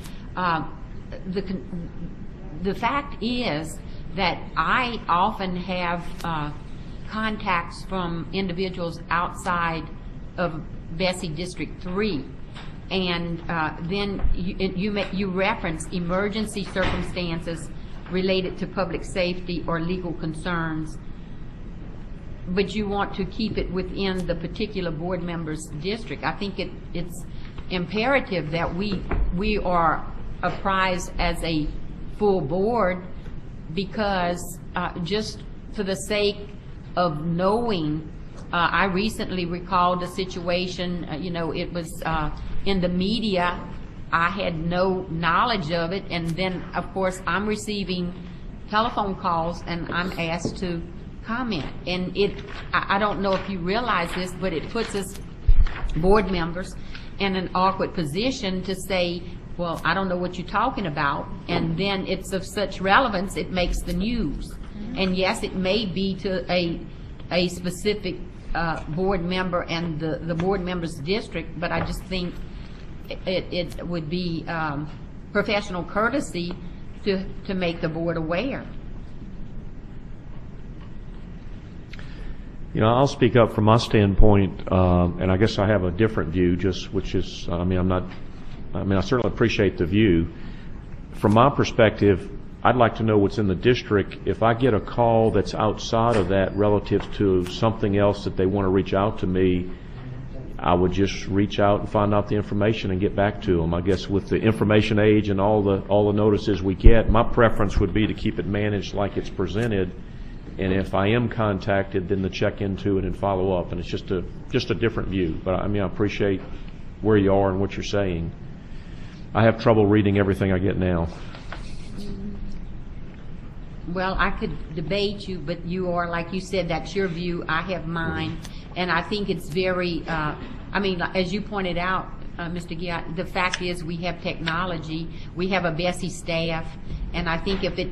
the fact is that I often have contacts from individuals outside of BESE District 3. And then you reference emergency circumstances related to public safety or legal concerns, but you want to keep it within the particular board member's district. I think it's imperative that we are apprised as a full board, because just for the sake of knowing, I recently recalled a situation, it was in the media. I had no knowledge of it, and then, of course, I'm receiving telephone calls, and I'm asked to comment. And I don't know if you realize this, but it puts us board members in an awkward position to say, well, I don't know what you're talking about, and then it's of such relevance it makes the news. And yes, it may be to a specific board member and the board member's district, but I just think it would be professional courtesy to make the board aware. I'll speak up from my standpoint, and I guess I have a different view, which is, I certainly appreciate the view. From my perspective, I'd like to know what's in the district. If I get a call that's outside of that relative to something else that they want to reach out to me, I would just reach out and find out the information and get back to them. I guess with the information age and all the notices we get, my preference would be to keep it managed like it's presented. And if I am contacted, then to check into it and follow up. And it's just a different view. But I appreciate where you are and what you're saying. I have trouble reading everything I get now. Well, I could debate you, but you are, like you said, that's your view. I have mine. And I think it's very, as you pointed out, Mr. Giat, the fact is we have technology, we have a BESE staff, and I think if it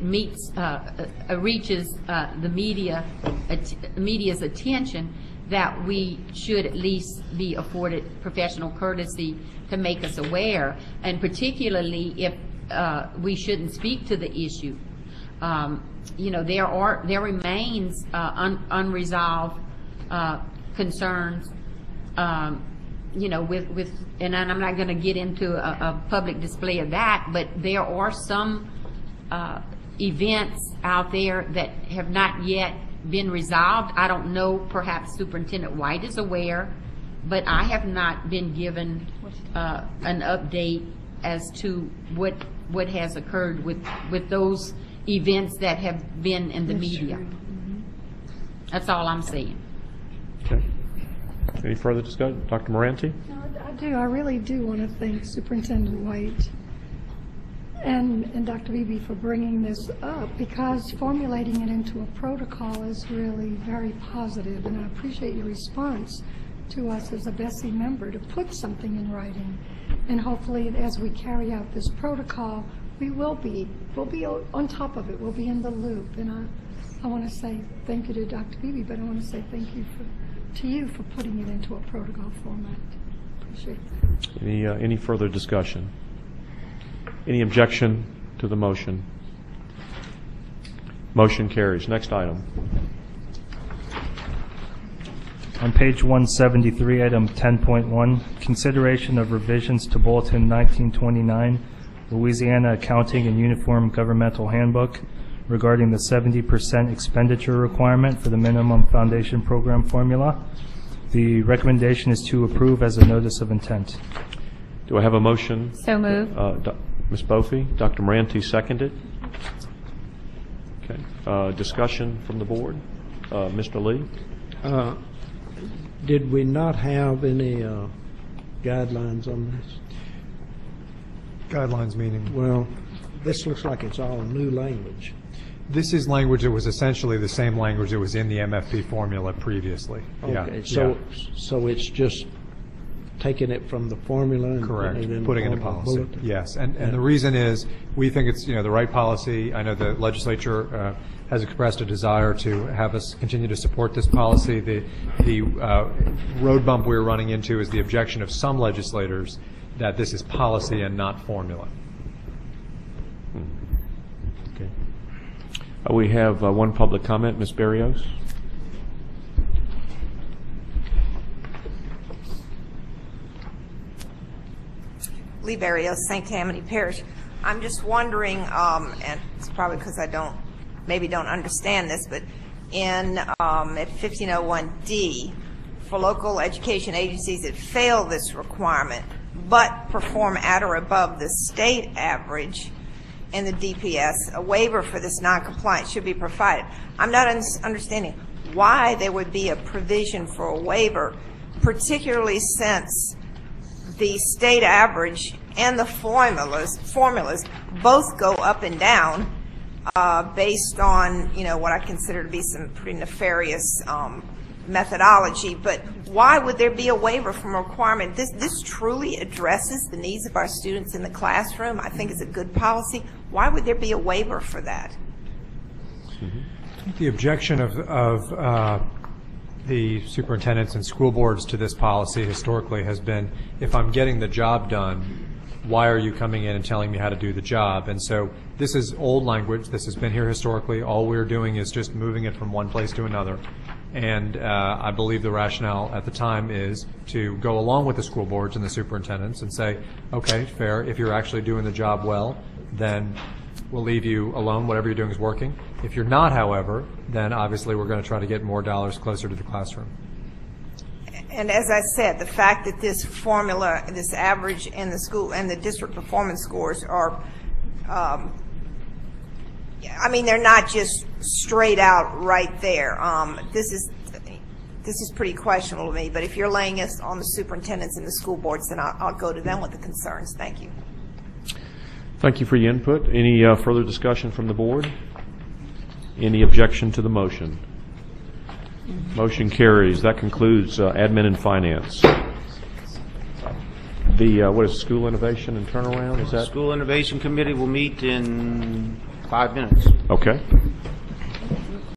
reaches the media's attention, that we should at least be afforded professional courtesy to make us aware, and particularly if we shouldn't speak to the issue. There remains unresolved concerns, and I'm not going to get into a public display of that, but there are some events out there that have not yet been resolved. I don't know, perhaps Superintendent White is aware, but I have not been given an update as to what has occurred with those events that have been in the media. That's all I'm saying. Okay. Any further discussion? Dr. Moranti? No, I do. I really do want to thank Superintendent White and Dr. Beebe for bringing this up, because formulating it into a protocol is really very positive, and I appreciate your response to us as a BESE member to put something in writing. And hopefully, as we carry out this protocol, we'll be on top of it. We'll be in the loop. And I want to say thank you to Dr. Beebe, but I want to say thank you to you for putting it into a protocol format. Appreciate that. Any further discussion? Any objection to the motion? Motion carries. Next item. On page 173, item 10.1, consideration of revisions to Bulletin 1929, Louisiana Accounting and Uniform Governmental Handbook regarding the 70% expenditure requirement for the minimum foundation program formula. The recommendation is to approve as a notice of intent. Do I have a motion? So moved. Ms. Bofi, Dr. Moranti seconded. Okay. Discussion from the board. Mr. Lee? Did we not have any guidelines on this? Guidelines meaning? Well, this looks like it's all new language. This is language that was essentially the same language that was in the MFP formula previously. Okay, Yeah. so it's just taking it from the formula and Correct. putting it into in policy. bulletin? Yes, and the reason is we think it's the right policy. I know the legislature has expressed a desire to have us continue to support this policy. The road bump we're running into is the objection of some legislators that this is policy and not formula. Okay. We have one public comment. Ms. Berrios? Lee Berrios, St. Tammany Parish. I'm just wondering, and it's probably because I don't understand this, but in at 1501D, for local education agencies that fail this requirement but perform at or above the state average, in the DPS, a waiver for this noncompliance should be provided. I'm not understanding why there would be a provision for a waiver, particularly since the state average and the formulas both go up and down based on, what I consider to be some pretty nefarious methodology. But why would there be a waiver from a requirement? This truly addresses the needs of our students in the classroom. I think it's a good policy. Why would there be a waiver for that? The objection of the superintendents and school boards to this policy historically has been, if I'm getting the job done, why are you coming in and telling me how to do the job? And so this is old language. This has been here historically. All we're doing is just moving it from one place to another. And I believe the rationale at the time is to go along with the school boards and the superintendents and say, okay, fair, if you're actually doing the job well, then we'll leave you alone. Whatever you're doing is working. If you're not, however, then obviously we're going to try to get more dollars closer to the classroom. And as I said, the fact that this formula, this average and the school and the district performance scores are, they're not just straight out right there. This is pretty questionable to me. But if you're laying us on the superintendents and the school boards, then I'll go to them with the concerns. Thank you. Thank you for your input. Any further discussion from the board? Any objection to the motion? Motion carries. That concludes admin and finance. The what is School Innovation and Turnaround? Is that School Innovation Committee will meet in 5 minutes. okay?